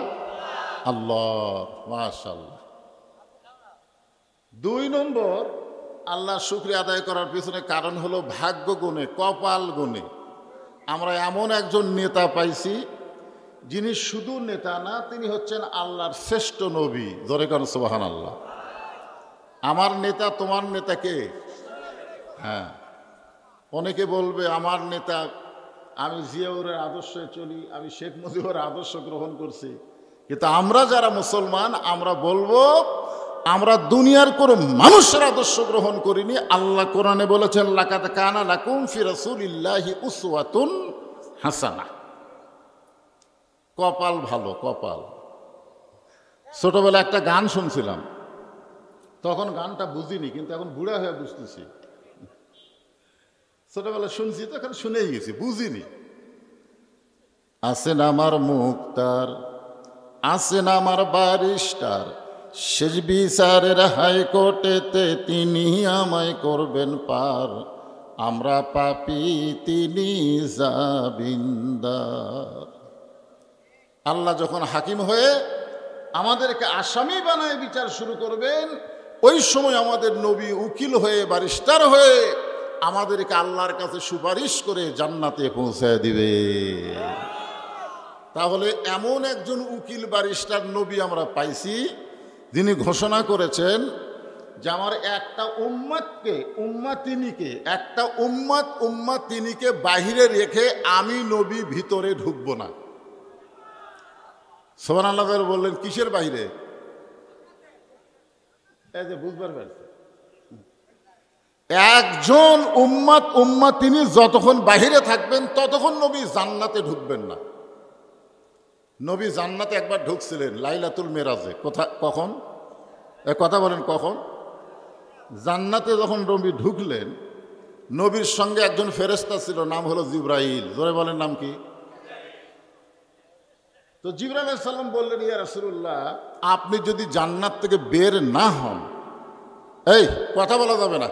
Speaker 1: আল্লাহ। মাশাআল্লাহ। 2 নম্বর, আল্লাহ শুকরিয়া আদায় করার পিছনে কারণ হলো ভাগ্য গুণে, কপাল গুণে। আমরা এমন একজন নেতা পাইছি যিনি শুধু নেতা না, তিনি হচ্ছেন আল্লাহর শ্রেষ্ঠ নবী। জোরে কারণ সুবহানাল্লাহ। আমার নেতা তোমার নেতা কে? হ্যাঁ, অনেকে বলবে আমার নেতা, আমি জিয়াউরের আদর্শে চলি, আমি শেখ মুজিবের আদর্শ গ্রহণ করছি। কিন্তু আমরা যারা মুসলমান, আমরা বলবো আমরা দুনিয়ার কোনো মানুষের আদর্শ গ্রহণ করিনি। আল্লাহ কোরআনে বলেছেন, লাকাদ কানা লাকুম ফি রাসূলিল্লাহি উসওয়াতুন হাসানাহ। কপাল ভালো, কপাল। ছোটবেলায় একটা গান শুনছিলাম, তখন গানটা বুঝিনি, কিন্তু এখন বুড়া হয়ে বুঝতেছি। ছোটবেলায় শুনছি তো, এখন শুনেই গেছি, বুঝিনি। আছেন আমার মুক্তার, আছেন আমার ব্যারিস্টার, শেষ বিচারের হাইকোর্টেতে তিনি আমায় করবেন পার। আমরা পাপী, তিনি জামিনদার। আল্লাহ যখন হাকিম হয়ে আমাদেরকে আসামি বানায় বিচার শুরু করবেন, ওই সময় আমাদের নবী উকিল হয়ে, ব্যারিস্টার হয়ে আমাদেরকে আল্লাহর কাছে সুপারিশ করে জান্নাতে পৌঁছায় দিবে। তাহলে এমন একজন উকিল, ব্যারিস্টার, নবী আমরা পাইছি, যিনি ঘোষণা করেছেন যে আমার একটা উম্মাতিনীকে বাহিরে রেখে আমি নবী ভিতরে ঢুকবো না। সুবহানাল্লাহ বললেন, কিসের বাহিরে? এই যে বুঝবার পারছে, একজন উম্মাতিনী যতক্ষণ বাহিরে থাকবেন ততক্ষণ নবী জান্নাতে ঢুকবেন না। নবী জান্নাতে একবার ঢুকছিলেন লাইলাতুল মেরাজে। কখন? কথা বলেন, কখন? জান্নাতে যখন নবী ঢুকলেন, নবীর সঙ্গে একজন ফেরেশতা ছিল, নাম হলো জিবরাইল। জোরে বলেন, নাম কি? তো জিবরাইল আলাইহিস সালাম বললেন, ইয়া রাসূলুল্লাহ, আপনি যদি জান্নাত থেকে বের না হন, এই কথা বলা যাবে না।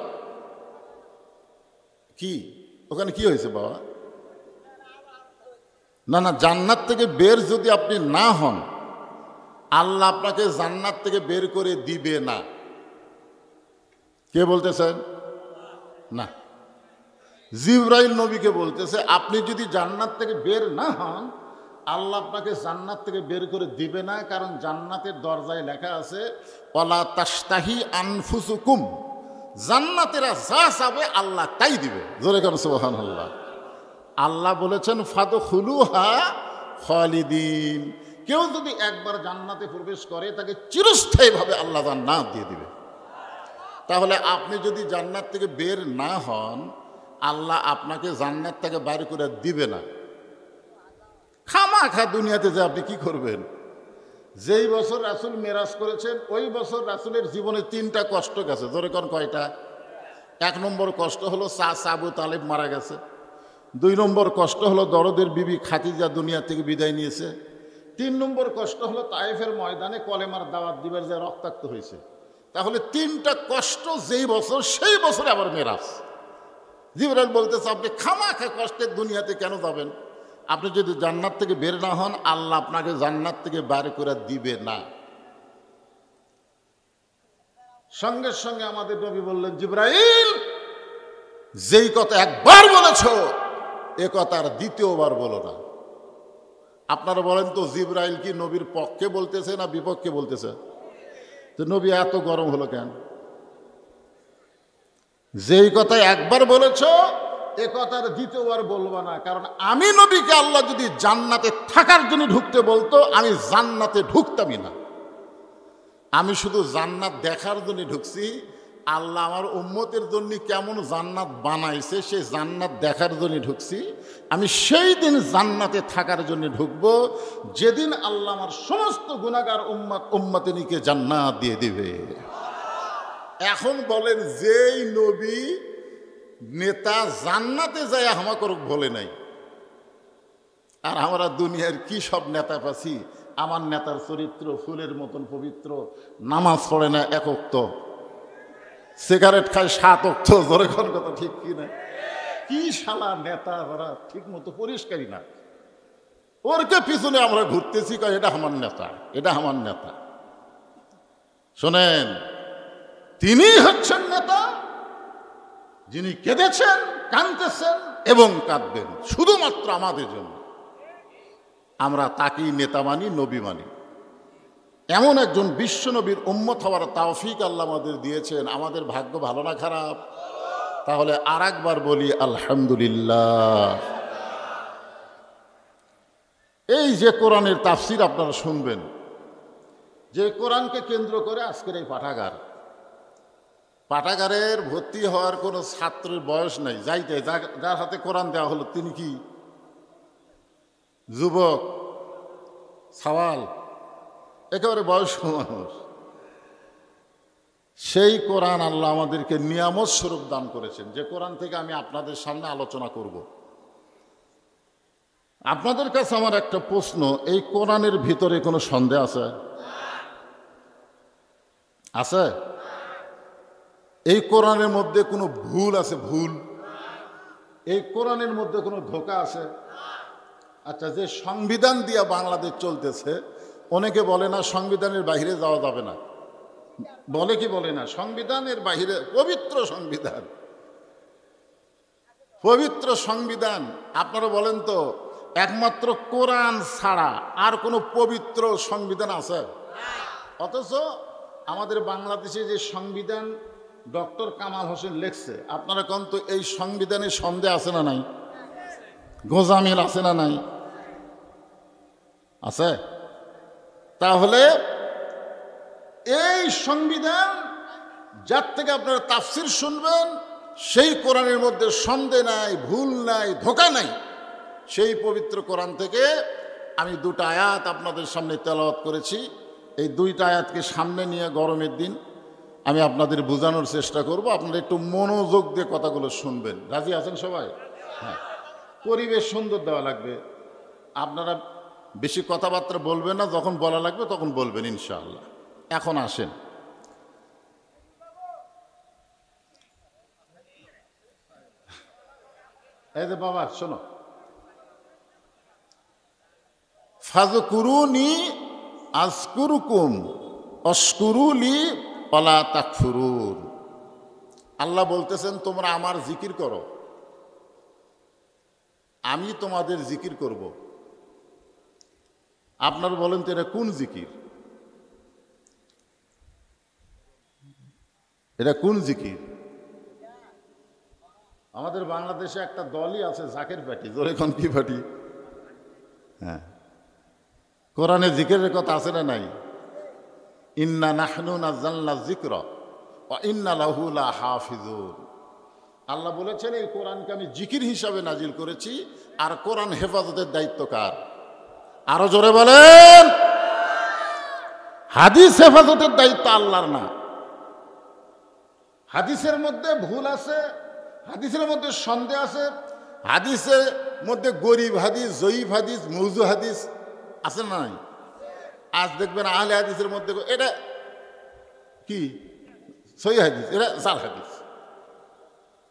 Speaker 1: কি ওখানে কি হয়েছে বাবা? না, জান্নাত থেকে বের যদি আপনি না হন, আল্লাহ আপনাকে জান্নাত থেকে বের করে দিবে না। কে বলতেছেন? না, জিবরাইল নবীকে বলতেছে, আপনি যদি জান্নাত থেকে বের না হন, আল্লাহ আপনাকে জান্নাত থেকে বের করে দিবে না। কারণ জান্নাতের দরজায় লেখা আছে, ওয়ালা তাশতাহি আনফুসুকুম, জান্নাতেরা যা চাবে আল্লাহ তাই দিবে। জোরে করেন সুবহানাল্লাহ। আল্লাহ বলেছেন, ফাদখুলুহা খালিদিন, কেউ যদি একবার জান্নাতে প্রবেশ করে তাকে চিরস্থায়ীভাবে আল্লাহ জান্নাত দিয়ে দিবে। তাহলে আপনি যদি জান্নাত থেকে বের না হন, আল্লাহ আপনাকে জান্নাত থেকে বাইরে করে দিবে না। খামাখা দুনিয়াতে যে আপনি কি করবেন? যেই বছর রাসূল মেরাজ করেছেন, ওই বছর রাসূলের জীবনে 3টা কষ্ট গেছে। জোরে কোন কয়টা? 1 নম্বর কষ্ট হলো চাচা আবু তালেব মারা গেছে। 2 নম্বর কষ্ট হলো দরদের বিবি খাদিজা দুনিয়া থেকে বিদায় নিয়েছে। 3 নম্বর কষ্ট হলো তায়েফের ময়দানে কলেমার দাওয়াত দিবার যে রক্তাক্ত হয়েছে। তাহলে 3টা কষ্ট যেই বছর, সেই বছরে আবার মেরাজ। জিবরাইল বলতেছে, আপনি খামাখা কষ্টের দুনিয়াতে কেন যাবেন? আপনি যদি জান্নাত থেকে বের না হন, আল্লাহ আপনাকে জান্নাত থেকে বের করে দিবে না। সঙ্গে সঙ্গে আমাদের নবী বললেন, জিবরাইল, যেই কথা একবার বলেছ, এ কথা আর দ্বিতীয়বার বলো না। আপনারা বলেন তো, জিবরাইল কি নবীর পক্ষে বলতেছে না বিপক্ষে বলতেছে? তো নবী এত গরম হলো কেন? যেই কথা একবার বলেছ, এ কথার দ্বিতীয়বার বলবো না। কারণ আমি নবীকে আল্লাহ যদি জান্নাতে থাকার জন্য ঢুকতে বলতো, আমি জান্নাতে ঢুকতামই না। আমি শুধু জান্নাত দেখার জন্য ঢুকছি। আল্লাহ আমার উম্মতের জন্য কেমন জান্নাত বানাইছে, সেই জান্নাত দেখার জন্য ঢুকছি। আমি সেই দিন জান্নাতে থাকার জন্য ঢুকবো, যেদিন আল্লাহ আমার সমস্ত গুনাহগার উম্মতিনীকে জান্নাত দিয়ে দিবে। এখন বলেন, যেই নবী নেতা জান্নাতে যায় আমাকে বলে নাই, আর আমরা দুনিয়ার কি সব নেতা পাচ্ছি। আমার নেতার চরিত্র ফুলের মতন পবিত্র, নামাজ পড়ে না 1 ওয়াক্ত, সিগারেট খায় 7 ওয়াক্ত। জোরে কোন কথা ঠিক কি না? কি শালা নেতা, ওরা ঠিক মতো পরিষ্কারই না। ওরকে পিছনে আমরা ঘুরতেছি, কয় এটা আমার নেতা, এটা আমার নেতা। শোনেন, তিনি হচ্ছেন নেতা, যিনি কেঁদেছেন, কাঁদতেছেন এবং কাঁদবেন শুধুমাত্র আমাদের জন্য। আমরা তাকেই নেতা মানি, নবী মানি। এমন একজন বিশ্ব নবীর উম্মত হওয়ার তৌফিক আল্লাহ আমাদের দিয়েছেন। আমাদের ভাগ্য ভালো না খারাপ? তাহলে আর একবার বলি আলহামদুলিল্লাহ। এই যে কোরআনের তাফসির আপনারা শুনবেন, যে কোরআনকে কেন্দ্র করে আজকের এই পাঠাগার, পাঠাগারের ভর্তি হওয়ার কোনো ছাত্রের বয়স নেই। যাইতে যার হাতে কোরআন দেওয়া হলো তিনি কি যুবক, সাওয়াল, একেবারে বয়স্ক মানুষ। সেই কোরআন আল্লাহ আমাদেরকে নিয়ামত স্বরূপ দান করেছেন, যে কোরআন থেকে আমি আপনাদের সামনে আলোচনা করব। আপনাদের কাছে আমার একটা প্রশ্ন, এই কোরআনের ভিতরে কোনো সন্দেহ আছে? আছে? এই কোরআনের মধ্যে কোনো ভুল আছে? ভুল? এই কোরআনের মধ্যে কোনো ধোঁকা আছে? আচ্ছা, যে সংবিধান দিয়া বাংলাদেশ চলতেছে, অনেকে বলে না সংবিধানের বাইরে যাওয়া যাবে না, বলে কি বলে না? সংবিধানের বাইরে, পবিত্র সংবিধান, পবিত্র সংবিধান। আপনারা বলেন তো, একমাত্র কোরআন ছাড়া আর কোনো পবিত্র সংবিধান আছে? অথচ আমাদের বাংলাদেশে যে সংবিধান ডক্টর কামাল হোসেন লেখছে, আপনারা কোন তো এই সংবিধানে সন্দেহ আছে না নাই? গোজামিল আছে না নাই? আছে। তাহলে এই সংবিধান যার থেকে আপনারা তাফসির শুনবেন, সেই কোরআনের মধ্যে সন্দেহ নাই, ভুল নাই, ধোঁকা নাই। সেই পবিত্র কোরআন থেকে আমি দুটো আয়াত আপনাদের সামনে তেলাওয়াত করেছি। এই দুইটা আয়াতকে সামনে নিয়ে গরমের দিন আমি আপনাদের বোঝানোর চেষ্টা করব। আপনারা একটু মনোযোগ দিয়ে কথাগুলো শুনবেন। রাজি আছেন সবাই? হ্যাঁ। পরিবেশ সুন্দর দেওয়া লাগবে। আপনারা বেশি কথাবার্তা বলবেন না, যখন বলা লাগবে তখন বলবেন ইনশাআল্লাহ। এখন আসেন, এই যে বাবা শোনো, ফাযকুরুনি আযকুরুকুম ওয়াশকুরুলি ওয়ালা তাকফুরুন। আল্লাহ বলতেছেন তোমরা আমার জিকির করো, আমি তোমাদের জিকির করব। আপনারা বলেন তো এটা কোন জিকির? এটা কোন জিকির? আমাদের বাংলাদেশে একটা দলই আছে জাকের পার্টি, জোরে কোন কি পার্টি? হ্যাঁ, কোরআনে জিকিরের কথা আছে না নাই? ইন্না নাহনু নাযালনা যিকরা ওয়া ইন্না লাহু লাহাফিজুন। আল্লাহ বলেছেন এই কোরআনকে আমি জিকির হিসাবে নাজিল করেছি, আর কোরআন হেফাজতের দায়িত্ব কার? আরো জোরে বলেন। হাদিস হেফাজতের দায়িত্ব আল্লাহর না। হাদিসের মধ্যে ভুল আছে, হাদিসের মধ্যে সন্দেহ আছে, হাদিসের মধ্যে গরিব হাদিস, জয়ীফ হাদিস, মৌজু হাদিস আছে না নাই? আজ দেখবেন আহলে হাদিসের মধ্যে এটা কি সহিহ হাদিস, এটা জাল হাদিস।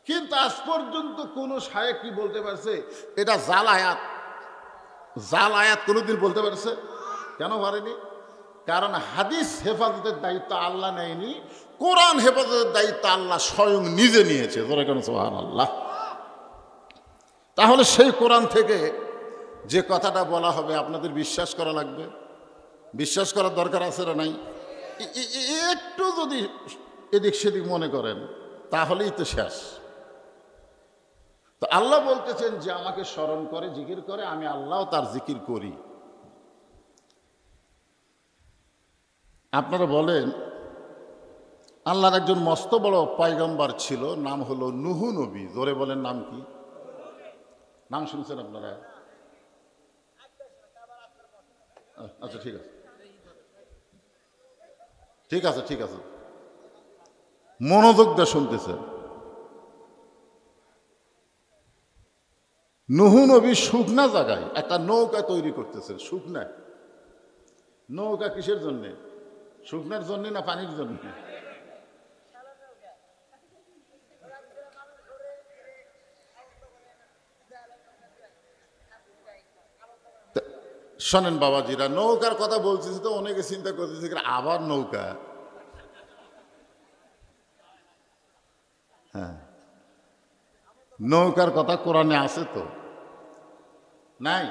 Speaker 1: কিন্তু আজ পর্যন্ত কোন শায়েখ কি বলতে পারছে এটা জাল আয়াত? জাল আয়াত কোনোদিন বলতে পারছে? কেন পারেনি? কারণ হাদিস হেফাজতের দায়িত্ব আল্লাহ নেয়নি, কোরআন হেফাজতের দায়িত্ব আল্লাহ স্বয়ং নিজে নিয়েছে। ধরে কেন সুবহানাল্লাহ। তাহলে সেই কোরআন থেকে যে কথাটা বলা হবে আপনাদের বিশ্বাস করা লাগবে। বিশ্বাস করার দরকার আছে না নাই? একটু যদি এদিক সেদিক মনে করেন তাহলেই তো শেষ। তো আল্লাহ বলতেছেন যে আমাকে স্মরণ করে, জিকির করে, আমি আল্লাহ তার জিকির করি। আপনারা বলেন আল্লাহর একজন মস্ত বড় পয়গম্বর ছিল, নাম হলো নূহ নবী। জোরে বলেন নাম কি? নাম শুনছেন আপনারা? আচ্ছা ঠিক আছে, ঠিক আছে, ঠিক আছে, মনোযোগ দিয়ে শুনতেছেন। নূহ নবী শুকনা জায়গায় একটা নৌকা তৈরি করতেছেন। শুকনা নৌকা কিসের জন্যে? শুকনার জন্য না পানির জন্য? শোনেন বাবাজিরা, নৌকার কথা বলতেছি তো অনেকে চিন্তা করতেছে আবার নৌকা। হ্যাঁ, নৌকার কথা কোরআনে আছে তো নাই?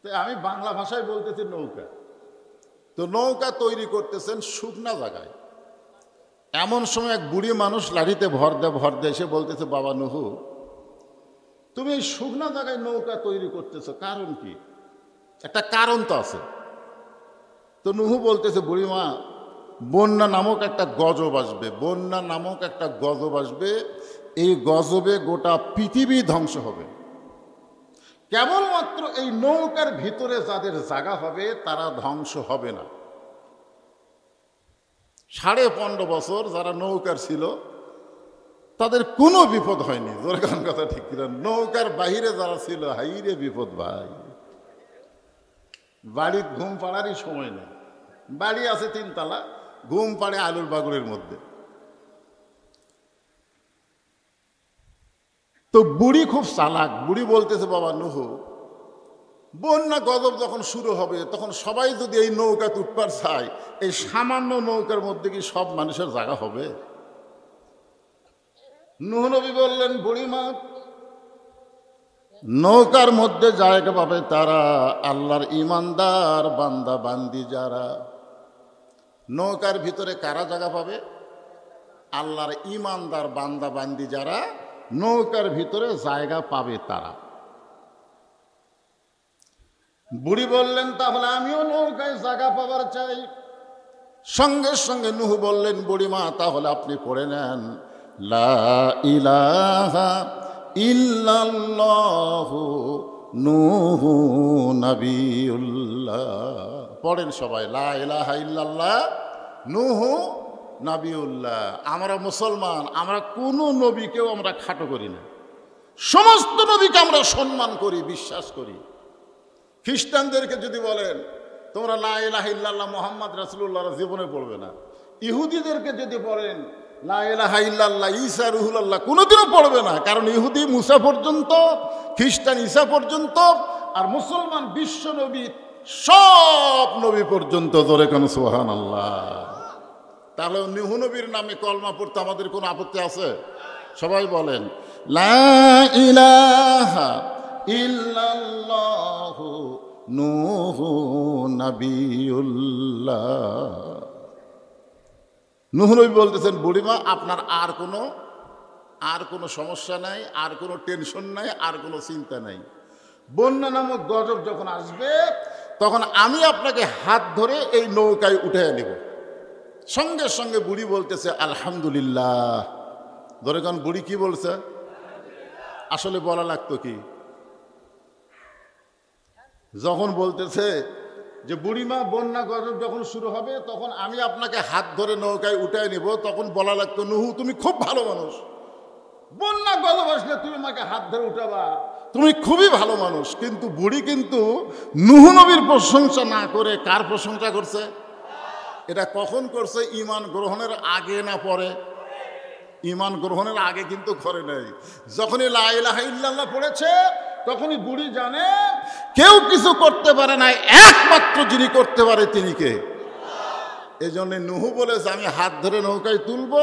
Speaker 1: তো আমি বাংলা ভাষায় বলতেছি নৌকা। তো নৌকা তৈরি করতেছেন শুকনা জায়গায়। এমন সময় এক বুড়ি মানুষ লাঠিতে ভর দেয় এসে বলতেছে, বাবা নূহ, তুমি এই শুকনা জায়গায় নৌকা তৈরি করতেছো, কারণ কি? একটা কারণ তো আছে। তো নুহু বলতেছে, বুড়িমা বন্যা নামক একটা গজব আসবে, বন্যা নামক একটা গজব আসবে, এই গজবে গোটা পৃথিবী ধ্বংস হবে। কেবলমাত্র এই নৌকার ভিতরে যাদের জায়গা হবে তারা ধ্বংস হবে না। 15.5 বছর যারা নৌকার ছিল তাদের কোনো বিপদ হয়নি। জোরে কোন কথা ঠিক কিনা? নৌকার বাহিরে যারা ছিল, হাইরে বিপদ ভাই। বাড়ি ঘুম পাড়ারই সময় নেই, বাড়ি আছে 3 তলা, ঘুম পাড়ে আলুর বাগুড়ের মধ্যে। তো বুড়ি খুব চালাক, বুড়ি বলতেছে, বাবা নুহু, বন্যা গজব যখন শুরু হবে তখন সবাই যদি এই নৌকা উঠবার চায়, এই সামান্য নৌকার মধ্যে কি সব মানুষের জায়গা হবে? নূহ নবী বললেন, বুড়িমা, নৌকার মধ্যে জায়গা পাবে তারা আল্লাহর ইমানদার বান্দা বান্দি যারা। নৌকার ভিতরে কারা জায়গা পাবে? আল্লাহর ইমানদার বান্দা বান্দি যারা নৌকার ভিতরে জায়গা পাবে তারা। বুড়ি বললেন, তাহলে আমিও নৌকায় জায়গা পাবার চাই। সঙ্গে সঙ্গে নূহ বললেন, বুড়িমা তাহলে আপনি পড়ে নেন, লা ইলাহা ইল্লাল্লাহু নূহু নবিয়ুল্লাহ। পড়েন সবাই, লা ইলাহা ইল্লাল্লাহ নূহু নবিয়ুল্লাহ। আমরা মুসলমান, আমরা কোনো নবীকেও আমরা খাটো করি না, সমস্ত নবীকে আমরা সম্মান করি, বিশ্বাস করি। খ্রিস্টানদেরকে যদি বলেন তোমরা লা ইলাহা ইল্লাল্লাহ মুহাম্মদ রাসূলুল্লাহর জীবনে পড়বে না। ইহুদিদেরকে যদি বলেন লা ইলাহা ইল্লাল্লাহ ঈসা রুহুল্লাহ, কোনোদিনও পড়বে না। কারণ ইহুদি মুসা পর্যন্ত, খ্রিস্টান ঈসা পর্যন্ত, আর মুসলমান বিশ্ব নবী সব নবী পর্যন্ত। জোরে কোন সুবহানাল্লাহ। তাহলে নূহ নবীর নামে কলমা পড়তে আমাদের কোনো আপত্তি আছে? সবাই বলেন, লা ইলাহা ইল্লাল্লাহু নূহু নবিয়ুল্লাহ। নূহ নবী বলতেছেন, বুড়িমা আপনার আর কোনো সমস্যা নাই, আর কোনো টেনশন নাই, আর কোনো চিন্তা নাই। বন্যা নামক গজব যখন আসবে তখন আমি আপনাকে হাত ধরে এই নৌকায় উঠে নেব। সঙ্গে সঙ্গে বুড়ি বলতেছে, আলহামদুলিল্লাহ। ধরে কারণ বুড়ি কি বলছে? আসলে বলা লাগতো কি? যখন বলতেছে যে বুড়িমা বন্যা গজব যখন শুরু হবে তখন আমি আপনাকে হাত ধরে নৌকায় উঠায় নিব, তখন বলা লাগতো, নুহু তুমি খুব ভালো মানুষ, বন্যা গজব আসলে তুমি আমাকে হাত ধরে উঠাবা, তুমি খুবই ভালো মানুষ। কিন্তু বুড়ি কিন্তু নূহ নবীর প্রশংসা না করে কার প্রশংসা করছে? এটা কখন করছে? ঈমান গ্রহণের আগে না পরে? ঈমান গ্রহণের আগে কিন্তু করে নাই। যখনই লা ইলাহা ইল্লাল্লাহ পড়েছে তখনই বুড়ি জানে কেউ কিছু করতে পারে না, একমাত্র যিনি করতে পারে তিনি কে? এই জন্য নূহ বলেছে আমি হাত ধরে নৌকায় তুলবো,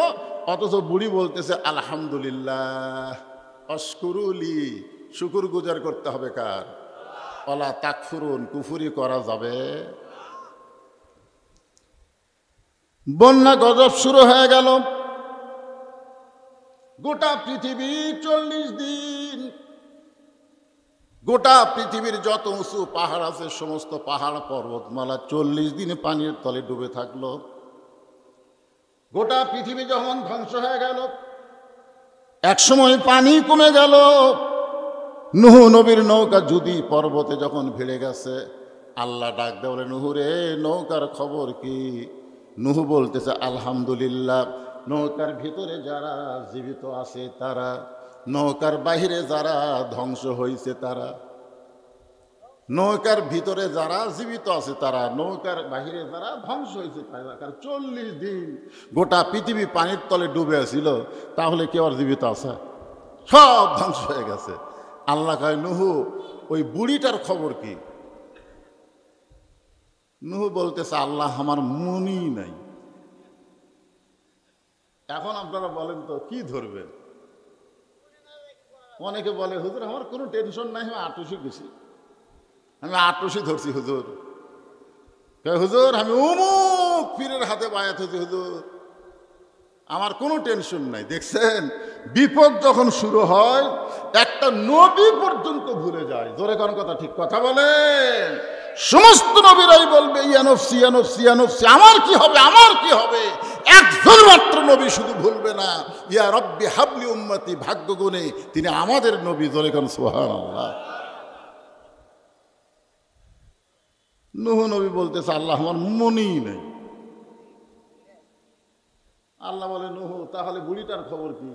Speaker 1: অথচ বুড়ি বলতেছে আলহামদুলিল্লাহ। অশকুরুলি, শুকুর গুজার করতে হবে কার? ওয়ালা তাকফুরুন, কুফরি করা যাবে। বন্যা গজব শুরু হয়ে গেল। গোটা পৃথিবী 40 দিন, গোটা পৃথিবীর যত উঁচু পাহাড় আছে সমস্ত পাহাড় পর্বতমালা 40 দিনে পানির তলে ডুবে থাকলো। গোটা পৃথিবী যখন ধ্বংস হয়ে গেল, একসময় পানি কমে গেল। নূহ নবীর নৌকা যদি পর্বতে যখন ভিড়ে গেছে, আল্লাহ ডাক দেয়, বলে নূহ রে, নৌকার খবর কি? নূহ বলতেছে আলহামদুলিল্লাহ। নৌকার ভিতরে যারা জীবিত আছে তারা, নৌকার বাহিরে যারা ধ্বংস হয়েছে তারা। নৌকার ভিতরে যারা জীবিত আছে তারা, নৌকার বাহিরে যারা ধ্বংস হয়েছে তারা। 40 দিন গোটা পৃথিবী পানির তলে ডুবে ছিল, তাহলে কেউ আর জীবিত আছে? সব ধ্বংস হয়ে গেছে। আল্লাহ কয়, নূহ ওই বুড়িটার খবর কি? নূহ বলতেছে, আল্লাহ আমার মনই নাই। এখন আপনারা বলেন তো কি ধরবেন? অনেকে বলে, হুজুর আমার কোনো টেনশন নাই, আমি আটুসি গেছি, আমি আটুসি ধরছি হুজুর। হুজুর আমি অমুক পীরের হাতে বায়াত হয়েছি হুজুর, আমার কোনো টেনশন নাই। দেখছেন, বিপদ যখন শুরু হয় একটা নবী পর্যন্ত ভুলে যায়। জোরে কোন কথা, ঠিক কথা বলেন। সমস্ত নবীরাই বলবে ইয়া নফসি ইয়া নফসি ইয়া নফসি, আমার কি হবে, আমার কি হবে। একজন মাত্র নবী শুধু ভুলবে না, ইয়া রব্বি হাবলি উম্মতি, ভাগ্য গুণে তিনি আমাদের নবী। জোরে কোন সুবহানাল্লাহ। নূহ নবী বলতেছে আল্লাহ আমার মনেই নেই। আল্লাহ বলে নূহ তাহলে বুড়িটার খবর কি?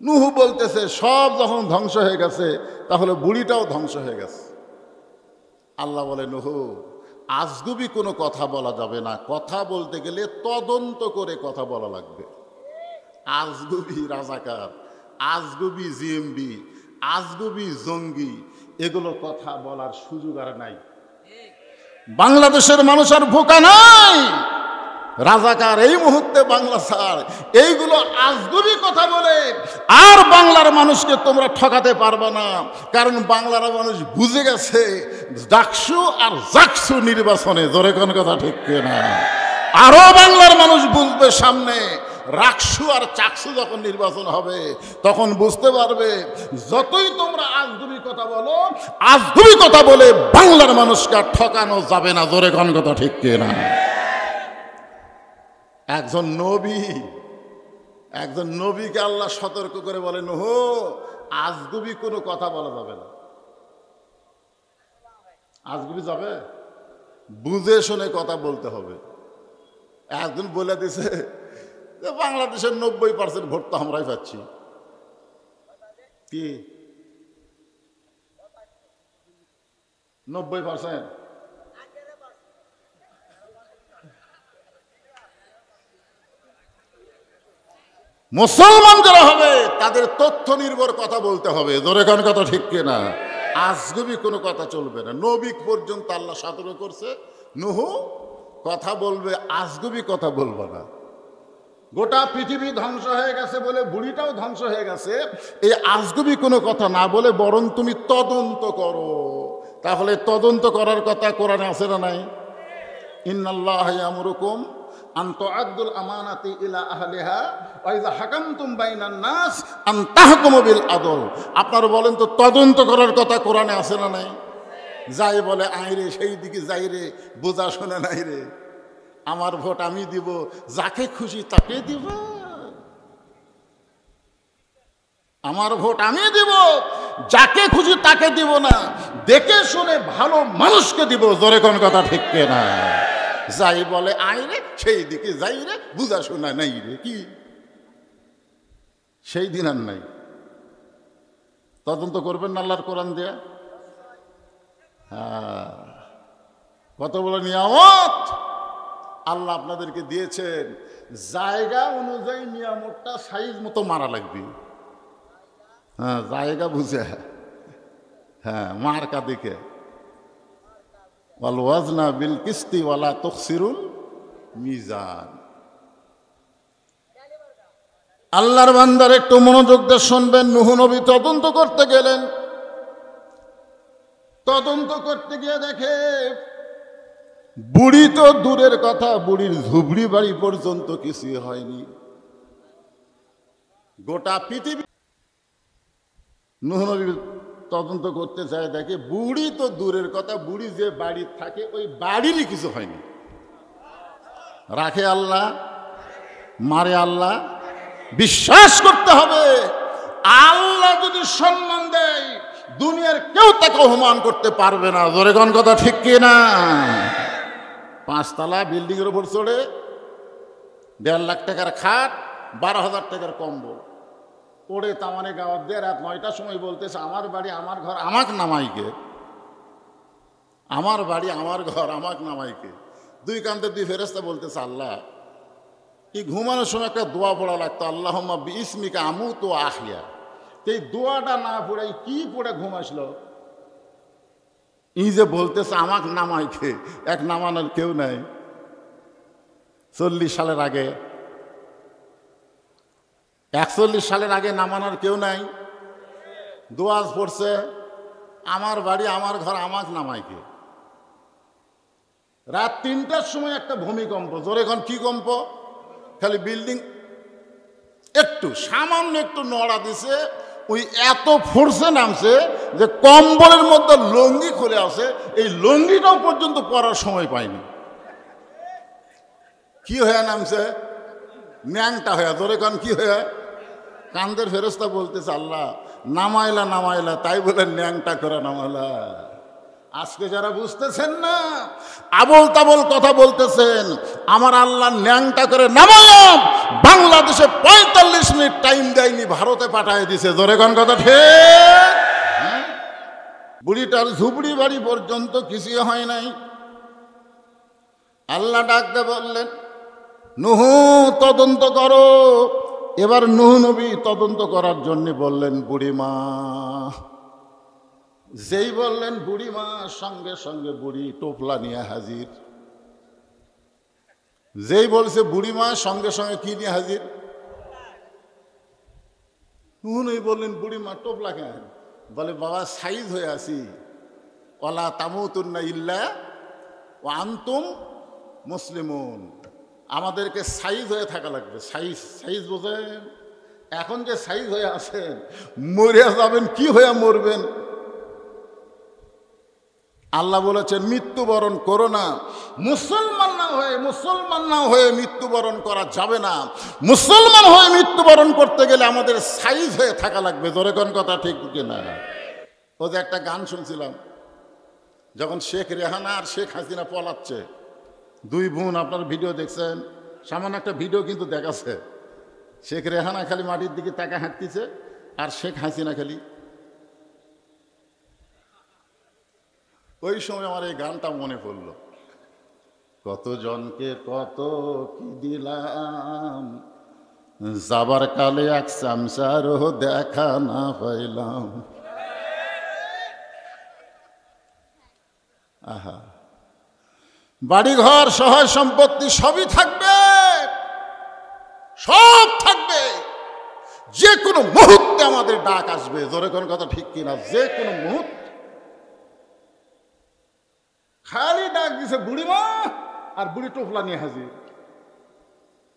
Speaker 1: নূহ বলতেছে সব যখন ধ্বংস হয়ে গেছে তাহলে বুড়িটাও ধ্বংস হয়ে গেছে। আল্লাহ বলে নূহ আজগুবি কোনো কথা বলা যাবে না, কথা বলতে গেলে তদন্ত করে কথা বলা লাগবে। আজগুবি রাজাকার, আজগুবি জিএমবি, আজগুবি জঙ্গি, এগুলো কথা বলার সুযোগ আর নাই। বাংলাদেশের মানুষ আর বোকা নাই। রাজাকার এই মুহূর্তে বাংলা ছাড়, এইগুলো আজগুবি কথা বলে আর বাংলার মানুষকে তোমরা ঠকাতে পারবে না। কারণ বাংলার মানুষ বুঝে গেছে ডাকসু আর জাকসু নির্বাচনে। জোরে কোন কথা ঠিক না? আরো বাংলার মানুষ বুঝবে সামনে রাকসু আর চাকসু যখন নির্বাচন হবে তখন বুঝতে পারবে যতই তোমরা আজগুবি কথা বলো, আজগুবি কথা বলে বাংলার মানুষকে ঠকানো যাবে না। জোরে কোন কথা ঠিক না? একজন নবীকে আল্লাহ সতর্ক করে বলে নূহ আজগুবি কোনো কথা বলা যাবে না। আজগুবি যাবে, বুঝে শুনে কথা বলতে হবে। একজন বলে দিছে যে বাংলাদেশের 90% ভোট তো আমরাই পাচ্ছি। কি 90%? মুসলমান যারা হবে তাদের তথ্য নির্ভর কথা বলতে হবে। জোরে কোন কথা ঠিক কিনা? আজগুবি কোনো কথা চলবে না। নবী পর্যন্ত আল্লাহ সতর্ক করছে নূহ কথা বলবে, আজগুবি কথা বলবে না। গোটা পৃথিবী ধ্বংস হয়ে গেছে বলে বুড়িটাও ধ্বংস হয়ে গেছে, এই আজগুবি কোনো কথা না বলে বরং তুমি তদন্ত করো। তাহলে তদন্ত করার কথা কোরআনে আছে না নাই? ইন্নাল্লাহা ইয়ামুরুকুম আন তুআদ্দুল আমানাতি ইলা আহলিহা ওয়া ইযা হাকামতুম বাইনান নাস আন তাহকুমু বিল আদল। আপনারা বলেন তো তদন্ত করার কথা কোরআনে আছে না নাই? যাই বলে আইরে সেই দিকে যাই রে, বোঝা শোনা নাই রে, আমার ভোট আমি দিব, যাকে খুশি তাকে দিব, আমার ভোট আমি দিব, যাকে খুশি তাকে দিব না, দেখে শুনে ভালো মানুষকে দিব। জোরে কোন কথা ঠিক না? যাই বলে আইরে সেই দিকে যাই রে, বুঝা শোনা নাই রে, কি সেই দিন আর নাই। তদন্ত করবেন না আল্লাহর কোরআন দিয়ে? হ্যাঁ, কত বড় নিয়ামত আল্লাহ আপনাদেরকে দিয়েছেন। জায়গা অনুযায়ী নিয়ামতটা সাইজ মতো মারা লাগবে। হ্যাঁ, জায়গা বুঝে, হ্যাঁ, মার্কা দিকে। ওয়াল ওয়াজনা বিল কিস্তি ওয়ালা তুখসিরুল মিজান। আল্লাহর বান্দার একটু মনোযোগ দিয়ে শুনবেন। নূহ নবী তদন্ত করতে গেলেন। তদন্ত করতে গিয়ে দেখে বুড়ি তো দূরের কথা, বুড়ির ঝুবড়ি বাড়ি পর্যন্ত কিছুই হয়নি। গোটা পৃথিবী নূহ নবী তদন্ত করতে চায়, দেখে বুড়ি তো দূরের কথা, বুড়ি যে বাড়ি থাকে ওই বাড়িরই কিছু হয়নি। রাখে আল্লাহ, মারে আল্লাহ। বিশ্বাস করতে হবে আল্লাহ যদি সম্মান দেয় দুনিয়ার কেউ তাকে অপমান করতে পারবে না। জোরে কোন কথা ঠিক কি না? 5 তলা বিল্ডিং এর উপর চড়ে 1.5 লাখ টাকার খাট, 12,000 টাকার কম্বল ওড়ে তামানে গাওয়ার দিয়ে রাত 9টার সময় বলতেছে আমার বাড়ি আমার ঘর আমাকে নামাইকে, আমার বাড়ি আমার ঘর আমাকে নামাইকে। 2 কান্দে 2 ফেরেশতা বলতেছে আল্লাহ, এই ঘুমানোর সময় একটা দোয়া পড়া লাগতো, আল্লাহুম্মা বিইসমিকা আমুতু ওয়া আহইয়া। এই দোয়াটা না পড়ে কি পড়ে ঘুমাইছিল? ই যে বলতেছে আমাকে নামাইকে, এক নামানোর কেউ নাই। 40 সালের আগে, 41 সালের আগে নামানোর কেউ নাই। দোয়াজ পড়ছে আমার বাড়ি আমার ঘর আমাকে নামাইকে। রাত 3টার সময় একটা ভূমিকম্প। জোরে এখন কি কম্প? খালি বিল্ডিং একটু সামান্য একটু নড়া দিছে, ওই এত ফোর্সে নামছে যে কম্বলের মধ্যে লুঙ্গি খুলে আছে, এই লুঙ্গিটাও পর্যন্ত পরার সময় পায়নি। কি হয়ে নামছে? ন্যাংটা হয়ে। ধরে কান কি হয়ে? কান্দের ফেরেশতা বলতেছে, আল্লাহ নামাইলা নামাইলা, তাই বলে ন্যাংটা করে নামাইলা। আজকে যারা বুঝতেছেন না, আবল তাবল কথা বলতেছেন, আমার আল্লাহ ন্যাংটা করে নামালাম, বাংলাদেশে 45 মিনিট টাইম দেয়নি, ভারতে পাঠায় দিছে। জোরে কোন কথা ঠিক? বুড়িটার ঝুপড়ি বাড়ি পর্যন্ত কিছুই হয় নাই। আল্লাহ ডাকতে বললেন, নূহ তদন্ত করো। এবার নূহ নবী তদন্ত করার জন্য বললেন বুড়িমা। যেই বললেন বুড়িমা, সঙ্গে সঙ্গে বুড়ি টোপলা নিয়ে হাজির। যেই বলছে বুড়িমা, সঙ্গে সঙ্গে কি নিয়ে হাজির? নূহ নবী বললেন বুড়িমা টোপলা কেন? বলে বাবা সাইজ হয়ে আছি, ওয়ালা তামুতুন্না ইল্লা ওয়া আনতুম মুসলিমুন। আমাদেরকে সাইজ হয়ে থাকা লাগবে। সাইজ, সাইজ বোঝেন? এখন যে সাইজ হয়ে আছেন, মরে যাবেন, কি হয়ে মরবেন? আল্লাহ বলেছেন মৃত্যুবরণ করো না। মুসলমান না হয়ে মৃত্যুবরণ করা যাবে না। মুসলমান হয়ে মৃত্যুবরণ করতে গেলে আমাদের সাইজ হয়ে থাকা লাগবে। জোরে কোন কথা ঠিক কিনা? ও যে একটা গান শুনছিলাম, যখন শেখ রেহানা আর শেখ হাসিনা পলাচ্ছে, দুই বোন, আপনার ভিডিও দেখছেন, সামান্য একটা ভিডিও কিন্তু দেখাচ্ছে। শেখ রেহানা খালি মাটির দিকে তাকা হাঁটতেছে, আর শেখ হাসিনা খালি। ওই সময় আমার এই গানটা মনে পড়ল, কতজনকে কত কি দিলাম, যাবার কালে এক চামচারও দেখা না পাইলাম। আহা, বাড়িঘর সহায় সম্পত্তি সবই থাকবে, সব থাকবে, যে কোনো মুহূর্তে আমাদের ডাক আসবে। জোরে কোন কথা ঠিক কিনা? যে কোনো মুহূর্তে। খালি ডাক দিছে বুড়িমা, আর বুড়ি টোপলা নিয়ে হাজির।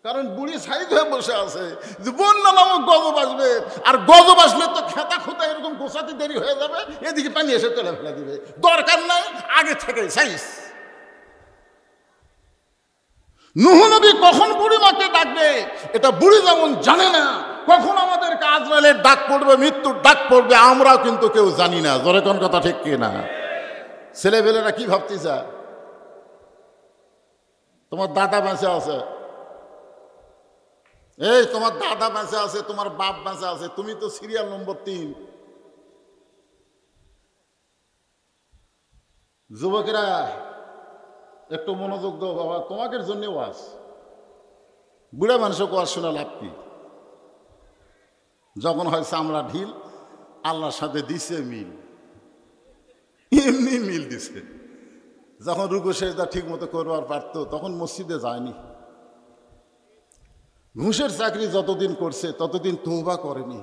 Speaker 1: কারণ বুড়ি সাইজ হয়ে বসে আছে যে বন্যা নামক গজব আসবে, আর গজব আসলে তো খেতা খুঁতা এরকম গোছাতে দেরি হয়ে যাবে, এদিকে পানি এসে তুলে ফেলে দিবে। দরকার নাই, আগে থেকে সাইজ। নূহ নবী কখন বুড়িমাকে ডাকবে এটা বুড়ি যেমন জানে না, কখন আমাদের আজরাইলের ডাক পড়বে, মৃত্যুর ডাক পড়বে, আমরাও কিন্তু কেউ জানি না। জোরে কোন কথা ঠিক কিনা? ছেলেবেলেরা কি ভাবতেছে? তোমার দাদা বেঁচে আছে, এই তোমার দাদা বেঁচে আছে, তোমার বাপ বেঁচে আছে, তুমি তো সিরিয়াল নম্বর 3। যুবকেরা একটু মনোযোগ দাও বাবা, তোমাদের জন্য ওয়াজ। বুড়া মানুষকে ওয়াজ শোনা লাভ কি? যখন হয় চামড়া ঢিল, আল্লাহর সাথে দিছে মিল, এমনি মিল দিছে। যখন রুকু সেজদা ঠিক মতো করবার পারত, তখন মসজিদে যায়নি। ঘুষের চাকরি যতদিন করছে ততদিন তওবা করেনি।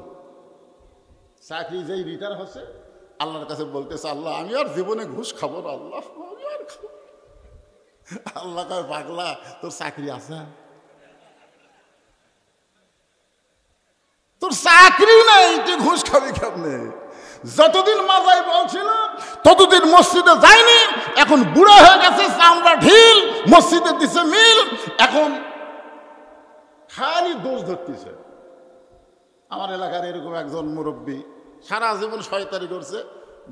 Speaker 1: চাকরি যেই রিটায়ার হচ্ছে, আল্লাহর কাছে বলতেছে, আল্লাহ আমি আর জীবনে ঘুষ খাবো না, আল্লাহ আমি আর খাবো। আল্লাহ কয়, পাগলা তোর চাকরি আছে? তোর চাকরি নাই, তুই ঘুষ খাবি কেমনে? যতদিন মাজায় বলছিল ততদিন মসজিদে যায়নি, এখন বুড়া হয়ে গেছে, চামড়া ঢিল, মসজিদে দিছে মিল, এখন খালি দোষ ধরতেছে। আমার এলাকার এরকম একজন মুরব্বী সারা জীবন শয়তানি করছে,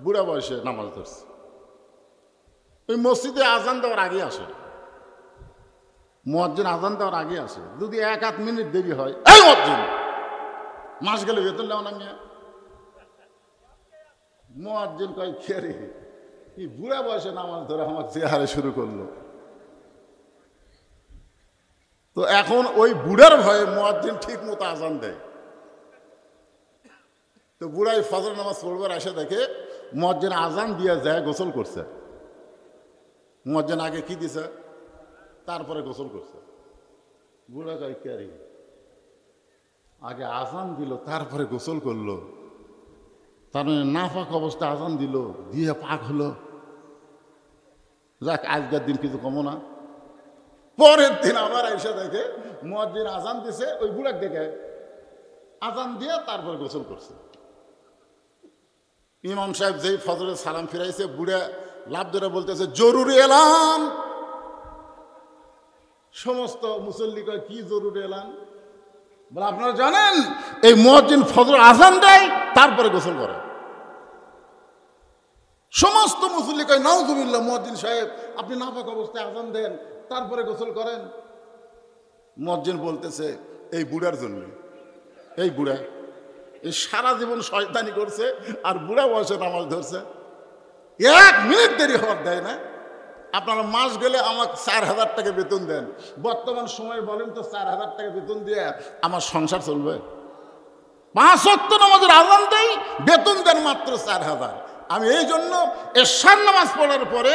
Speaker 1: বুড়া বয়সে নামাজ ধরছে। ওই মসজিদে আজান দেওয়ার আগে আসে, মুয়াজ্জিন আজান দেওয়ার আগে আসে। যদি 1-8 মিনিট দেরি হয়, এই মুয়াজ্জিন মাস গেলে বেতন নেওয়া না মিয়া। মুয়াজ্জিন কয়, কে রে, এই বুড়া বয়সে নামাজ ধরে আমার চেহারে শুরু করলো। তো এখন ওই বুড়ার ভয়ে মুয়াজ্জিন ঠিক মতো আজান দেয়। তো বুড়াই ফজর নামাজ পড়বার এসে দেখে মুয়াজ্জিন আজান দিয়ে যায় গোসল করছে। মুয়াজ্জিন আগে কি দিছে, তারপরে গোসল করছে। বুড়া কয়, কে রে, আগে আজান দিল তারপরে গোসল করলো, তার মানে না পাক অবস্থা আজান দিল, দিয়ে পাক হলো। যাক, আজকের দিন কিছু কমো না। পরের দিন আবার এসে দেখে মুয়াজ্জিন আজান দিছে, ওই বুড়াক দেখে আজান দিয়ে তারপরে গোসল করছে। ইমাম সাহেব যেই ফজরের সালাম ফিরাইছে, বুড়া লাভ ধরে বলতেছে জরুরি এলান। সমস্ত মুসল্লি কয় কি জরুরি এলান? বলে আপনারা জানেন এই মুয়াজ্জিন ফজর আজান দেয় তারপরে গোসল করে। সমস্ত মুসল্লি কয় নাউজুবিল্লাহ, মুয়াজ্জিন সাহেব আপনি নাপাক অবস্থায় আজান দেন তারপরে গোসল করেন। মুয়াজ্জিন বলতেছে এই বুড়ার জন্য, এই বুড়া এই সারা জীবন শয়তানি করছে আর বুড়া বয়সে নামাজ ধরছে, 1 মিনিট দেরি হওয়ার দেয় না। আপনারা মাস গেলে আমাকে 4000 টাকা বেতন দেন, বর্তমান সময়ে বলেন তো 4000 টাকা বেতন দিয়ে আমার সংসার চলবে? 5 ওয়াক্ত নামাজের আযান দেই, বেতন দেন মাত্র 4000। আমি এই জন্য এশার নামাজ পড়ার পরে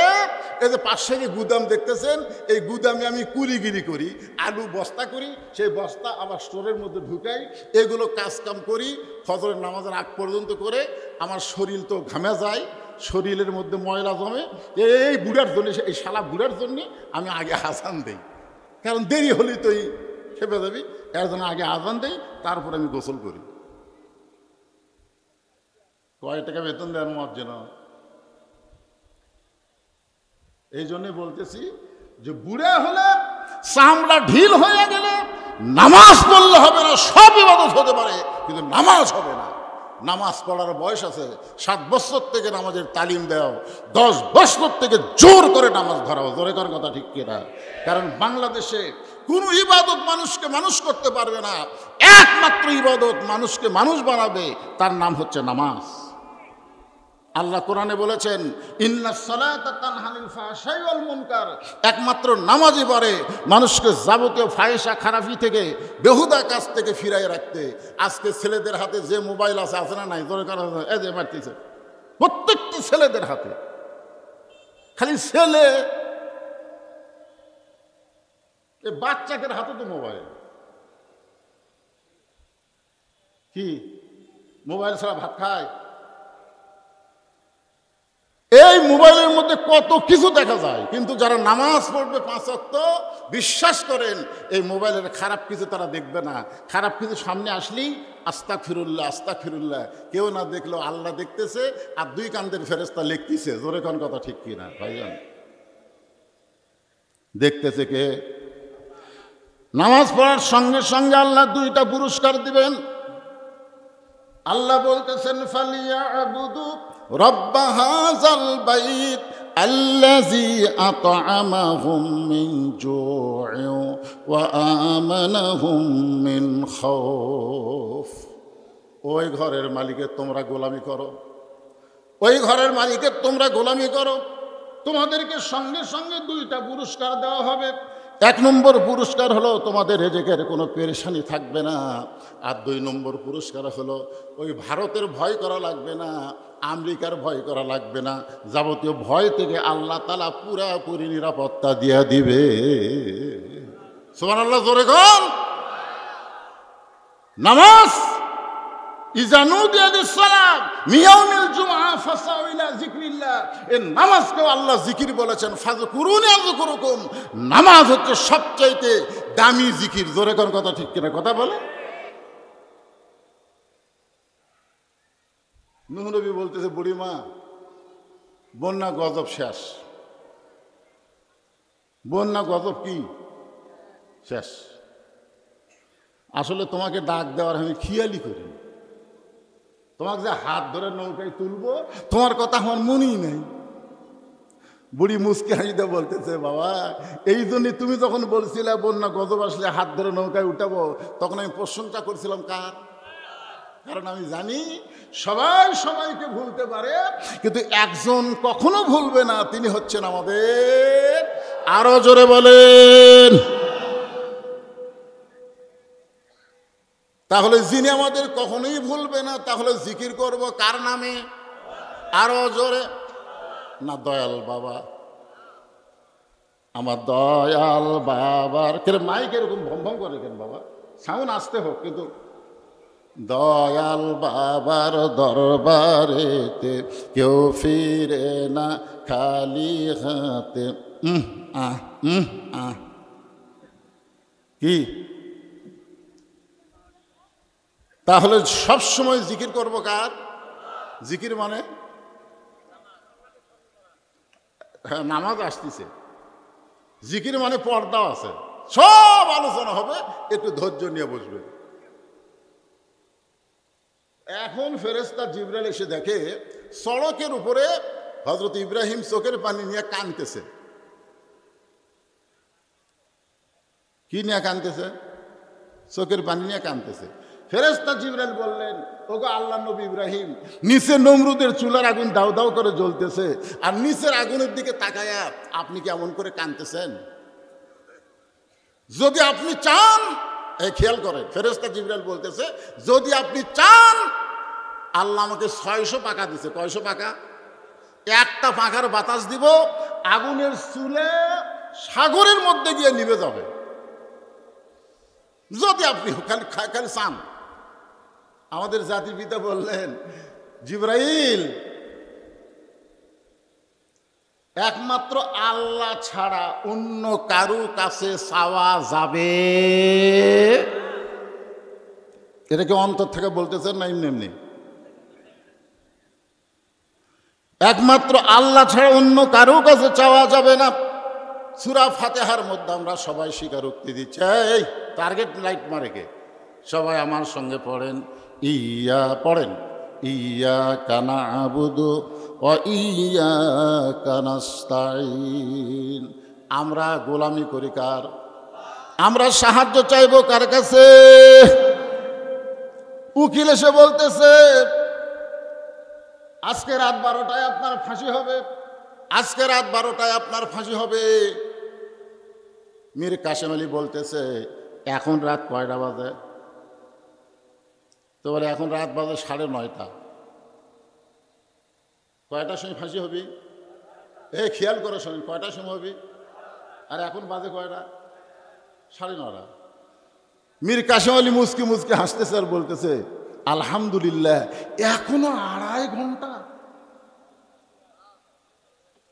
Speaker 1: এই যে পাশে যে গুদাম দেখতেছেন, এই গুদামে আমি কুলিগিরি করি, আলু বস্তা করি, সেই বস্তা আবার স্টোরের মধ্যে ঢুকাই, এগুলো কাজকাম করি ফজরের নামাজের আগ পর্যন্ত করে। আমার শরীর তো ঘামে যায়, শরীরের মধ্যে ময়লা জমে, এই বুড়ার জন্য, এই শালা বুড়ার জন্যে আমি আগে আজান দেই, কারণ দেরি হলেই তো খেপে যাবি, এর জন্য আগে আজান দেই, তারপরে আমি গোসল করি। কয় টাকা বেতন দেন মুয়াজ্জিন? এই জন্যই বলতেছি যে বুড়া হলে, চামড়া ঢিল হয়ে গেলে নামাজ পড়লে হবে না। সব ইবাদত হতে পারে কিন্তু নামাজ হবে না। নামাজ পড়ার বয়স আছে, 7 বছর থেকে নামাজের তালিম দেও, 10 বছর থেকে জোর করে নামাজ ধরাও। জোরে করার কথা ঠিক কিনা? কারণ বাংলাদেশে কোনো ইবাদত মানুষকে মানুষ করতে পারবে না। একমাত্র ইবাদত মানুষকে মানুষ বানাবে, তার নাম হচ্ছে নামাজ। আল্লাহ কোরআনে বলেছেন ইন্নাস সালাতা তানহা আনিল ফাহশাই ওয়াল মুনকার, একমাত্র নামাজই পারে মানুষকে যাবতীয় ফাহিশা খারাপি থেকে, বেহুদা কাজ থেকে ফিরাই রাখতে। আজকে ছেলেদের হাতে যে মোবাইল আছে, আছে না নাই? জোরে করা, এই যে মারতেছে প্রত্যেকটি ছেলেদের হাতে, খালি ছেলে, এই বাচ্চাদের হাতে তো মোবাইল। কি মোবাইল ছাড়া ভাত খায়? এই মোবাইলের মধ্যে কত কিছু দেখা যায়, কিন্তু যারা নামাজ পড়বে 5 ওয়াক্ত, বিশ্বাস করেন এই মোবাইলের খারাপ কিছু তারা দেখবে না। খারাপ কিছু সামনে আসলেই আস্তাগফিরুল্লাহ আস্তাগফিরুল্লাহ, কেউ না দেখলেও আল্লাহ দেখতেছে, আর 2 কান্দের ফেরেশতা লিখতেছে। জোরে কোন কথা ঠিক কিনা ভাইজান? দেখতেছে কে? নামাজ পড়ার সঙ্গে সঙ্গে আল্লাহ 2টা পুরস্কার দিবেন। আল্লাহ বলতেছেন ফালিয়াবুদু রব্ব হাযাল বাইত আল্লাযী আত'আমাহুম মিন জু'ইন ওয়া আমানাহুম মিন খাউফ। ওই ঘরের মালিকের তোমরা গোলামি করো, ওই ঘরের মালিকের তোমরা গোলামি করো, তোমাদেরকে সঙ্গে সঙ্গে 2টা পুরস্কার দেওয়া হবে। 1 নম্বর পুরস্কার হলো তোমাদের রিজিকের কোনো পেরেশানি থাকবে না। আর 2 নম্বর পুরস্কার হলো ওই ভারতের ভয় করা লাগবে না, আমেরিকার ভয় করা লাগবে না, যাবতীয় ভয় থেকে আল্লাহ তাআলা পুরাপুরি নিরাপত্তা দিয়ে দিবে। সুবহানাল্লাহ, জোরে কোন। নামাজ ইযা নুদিয়া লিস-সালাত মিন ইয়াউমিল জুমআহ ফাসাউ ইলা যিকরিল্লাহ, এই নামাজকে আল্লাহ জিকির বলেছেন। ফাযকুরুনি আযকুরুকুম, নামাজ হচ্ছে সবচাইতে দামি জিকির। জোরে কোন কথা ঠিক কিনা? কথা বলে। নূহ নবী বলতেছে বুড়িমা বন্যা গজব শেষ। বন্যা গজব কি শেষ? আসলে তোমাকে ডাক দেওয়ার আমি খেয়ালই করি, তোমাকে যে হাত ধরে নৌকায় তুলবো তোমার কথা আমার মনেই নেই। বুড়ি মুচকি হাসিতে বলতেছে বাবা, এই জন্যই তুমি যখন বলছিলে বন্যা গজব আসলে হাত ধরে নৌকায় উঠাবো, তখন আমি প্রশংসা করছিলাম কার? কারণ আমি জানি সবাই সবাইকে ভুলতে পারে, কিন্তু একজন কখনো ভুলবে না, তিনি হচ্ছেন আমাদের। আরো জোরে বলেন। তাহলে যিনি আমাদের কখনোই ভুলবে না, তাহলে জিকির করব কার নামে? আরো জোরে না? দয়াল বাবা, আমার দয়াল বাবার। কেন মাইক এরকম ভম ভম করে কেন বাবা? সাউন্ড আসতে হোক, কিন্তু দয়াল বাবার দরবারেতে কেউ ফিরে না খালি হাতে। কি তাহলে সব সময় জিকির করব কার? জিকির মানে হ্যাঁ, নামাজ আসতেছে, জিকির মানে পর্দাও আছে, সব আলোচনা হবে, একটু ধৈর্য নিয়ে বসবে। এখন ফেরেশতা জিবরাইল এসে দেখে সড়কের উপরে হযরত ইব্রাহিম চোখের পানি নিয়ে কাঁদতেছে। কি নিয়ে কাঁদতেছে? চোখের পানি নিয়ে কাঁদতেছে। ফেরেশতা জিবরাইল বললেন, ওগো আল্লাহর নবী ইব্রাহিম, নিচে নমরুদের চুলার আগুন দাউ দাউ করে জ্বলতেছে, আর নিচের আগুনের দিকে তাকায়া আপনি কি এমন করে কাঁদতেছেন? যদি আপনি চান, এই খেয়াল করেন, ফেরেশতা জিবরাইল বলতেছে, যদি আপনি চান, আল্লাহ আমাকে 600 পাকা দিছে। কয়শো পাকা? একটা পাখার বাতাস দিব, আগুনের চুলে সাগরের মধ্যে গিয়ে নিভে যাবে। যদি আপনি খালি খালি চান। আমাদের জাতির পিতা বললেন, জিবরাইল, একমাত্র আল্লাহ ছাড়া অন্য কারো কাছে চাওয়া যাবে? এটাকে অন্তর থেকে বলতেছেন না এমনি এমনি? একমাত্র আল্লাহ ছাড়া অন্য কারো কাছে চাওয়া যাবে না। সূরা ফাতিহার মধ্যে আমরা সবাই স্বীকারোক্তি দিচ্ছি। এই টার্গেট লাইট মারে কে? সবাই আমার সঙ্গে পড়েন, পড়েন, ইয়াকা না'বুদু ওয়া ইয়াকা নাস্তাঈন। আমরা গোলামি করি কার? আমরা সাহায্য চাইব কার কাছে? উকিল এসে বলতেছে, আজকে রাত 12টায় আপনার ফাঁসি হবে, আজকে রাত 12টায় আপনার ফাঁসি হবে। মীর কাসেম আলী বলতেছে, এখন রাত কয়টা বাজে? তো বলে, এখন রাত বাজে 9:30। কয়টার সময় ফাঁসি হবি? খেয়াল করে শোনেন, কয়টার সময় হবি? আর এখন বাজে কয়টা? 9:30। মীর কাসেম আলী মুচকি মুচকি হাসতেছে আর বলতেছে, আলহামদুলিল্লাহ, এখনো 2.5 ঘন্টা।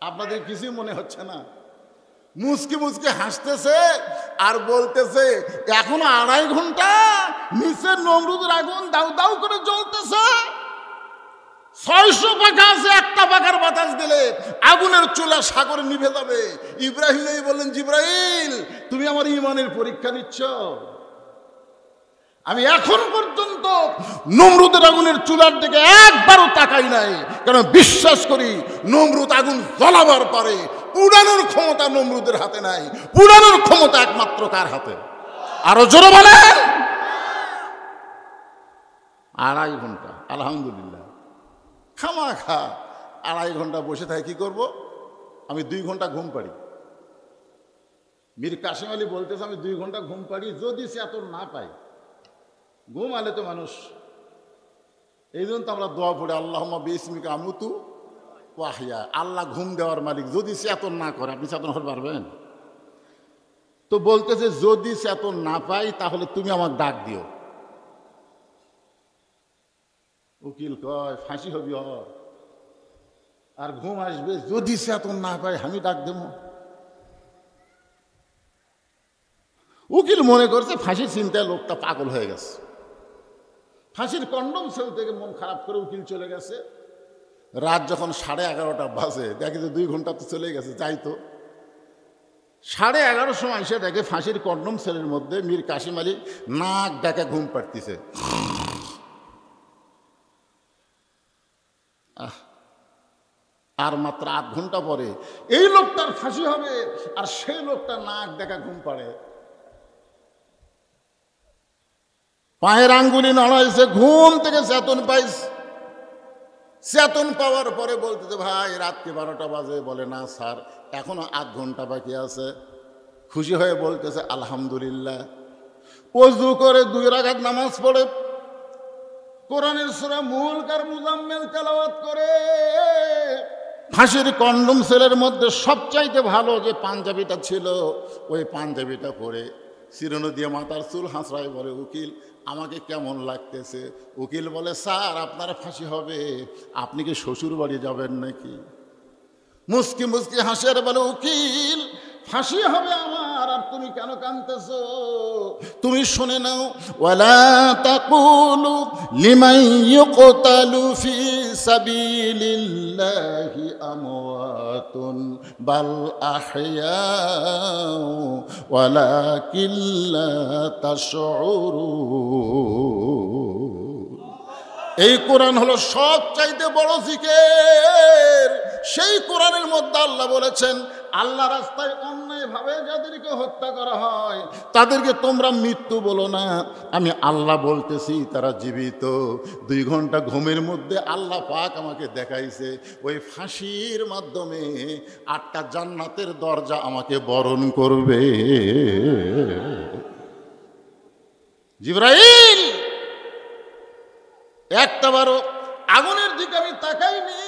Speaker 1: আপনাদের কিছুই মনে হচ্ছে না? মুচকি মুচকি হাসতেছে আর বলতেছে, এখনো 2.5 ঘন্টা, নিচের নমরুদের আগুন দাউ দাউ করে জ্বলতেছে, 600 পাখা আছে, একটা পাখার বাতাস দিলে আগুনের চুলা সাগরে নিভে যাবে। ইব্রাহিম নবী বললেন, জিবরাইল, তুমি আমার ঈমানের পরীক্ষা নিচ্ছ? আমি এখন পর্যন্ত নমরুদের আগুনের চুলার দিকে একবারও তাকাই নাই, কারণ বিশ্বাস করি নমরুদ আগুন জ্বলাবার পারে, পুড়ানোর ক্ষমতা নমরুদের হাতে নাই, পুড়ানোর ক্ষমতা একমাত্র কার হাতে? আরো জোরে বলেন। 2.5 ঘন্টা, আলহামদুলিল্লাহ। খামাখা 2.5 ঘন্টা বসে থাকে কি করব? আমি 2 ঘন্টা ঘুম পাড়ি। মীর কাসেম আলী বলতেছে, আমি 2 ঘন্টা ঘুম পাড়ি, যদি সে এত না পাই। ঘুম আলে তো মানুষ, এই জন্য তো আমরা দোয়া পড়ি, আল্লাহুম্মা বিইসমিকা আমুতু ওয়া আহইয়া। আল্লাহ ঘুম দেওয়ার মালিক, যদি চেতন না করে, আপনি চেতন হতে পারবেন? তো বলতেছে, যদি চেতন না পাই তাহলে তুমি আমাকে ডাক দিও। উকিল কয়, ফাঁসি হবি আর ঘুম আসবে, যদি চেতন না পাই আমি ডাক দেব। উকিল মনে করছে ফাঁসির চিন্তায় লোকটা পাগল হয়ে গেছে। ফাঁসির কন্ডম সেল থেকে মন খারাপ করে উকিল চলে গেছে। রাত যখন 11:30 বাজে, দেখে যে 2 ঘন্টা তো চলে গেছে, যাই তো। 11:30 সময় এসে দেখে ফাঁসির কন্ডম সেলের মধ্যে মীর কাসেম আলী নাক ডাকা ঘুম পাড়তেছে। আর মাত্র 8 ঘন্টা পরে এই লোকটার ফাঁসি হবে, আর সেই লোকটা নাক দেখা ঘুম পাড়ে। পায়ের আঙ্গুলি নড়াইছে, ঘুম থেকে চেতন পাইছে। চেতন পাওয়ার পরে বলতেছে, ভাই রাত্রি 12টা বাজে। বলে, না স্যার, এখনো 8 ঘন্টা বাকি আছে। খুশি হয়ে বলতেছে, আলহামদুলিল্লাহ। ওযু করে 2 রাকাত নামাজ পড়ে কোরআনের সূরা মুলক আর মুজাম্মিল তেলাওয়াত করে। ফাঁসির কন্ডম সেলের মধ্যে সবচাইতে ভালো যে পাঞ্জাবিটা ছিল, ওই পাঞ্জাবিটা পরে চিরুনি দিয়ে মাথার চুল হাঁচড়ায় বলে, উকিল আমাকে কেমন লাগতেছে? উকিল বলে, স্যার আপনার ফাঁসি হবে, আপনি কি শ্বশুর বাড়ি যাবেন নাকি? মুস্কি মুস্কি হাসি আর বলে, উকিল ফাঁসি হবে আমার, আর তুমি কেন কাঁদতেছ? তুমি শুনে নাও, ওয়ালা তাকুলু লিমান ইউকতালু ফি সাবিলিল্লাহি আমওয়াতুন বাল আহইয়াউ ওয়ালাকিন লা তাশউরুন। এই কোরআন হলো সবচাইতে বড় জিকির। সেই কোরআনের মধ্যে আল্লাহ বলেছেন, আল্লাহ রাস্তায় অন্যায়ভাবে যাদেরকে হত্যা করা হয় তাদেরকে তোমরা মৃত্যু বলো না, আমি আল্লাহ বলতেছি তারা জীবিত। 2 ঘন্টা ঘুমের মধ্যে আল্লাহ পাক আমাকে দেখাইছে ওই ফাঁসির মাধ্যমে 8টা জান্নাতের দরজা আমাকে বরণ করবে। জিবরাইল একটাবারও আগুনের দিকে আমি তাকাইনি,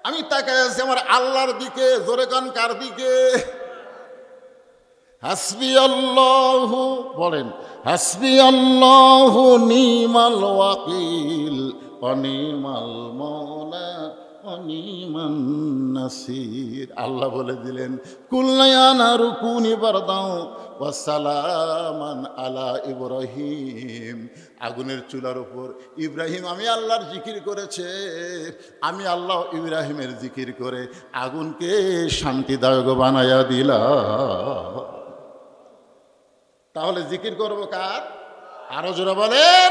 Speaker 1: আমি তাকাই আছি আমার আল্লাহর দিকে। জোরে কান কার দিকে? হাসবি আল্লাহু, বলেন হাসবি আল্লাহু নিমাল ওয়াকিল অনিমাল মওলা অনিমান নাসির। আল্লাহ বলে দিলেন, কুল্লা নারু কুনি বারদাও ওয়া সালামান আলা ইব্রাহিম। আগুনের চুলার উপর ইব্রাহিম আমি আল্লাহর জিকির করেছে, আমি আল্লাহ ইব্রাহিমের জিকির করে আগুনকে শান্তিদায়ক বানায়া দিলাম। তাহলে জিকির করব কার? আরো জোরে বলেন।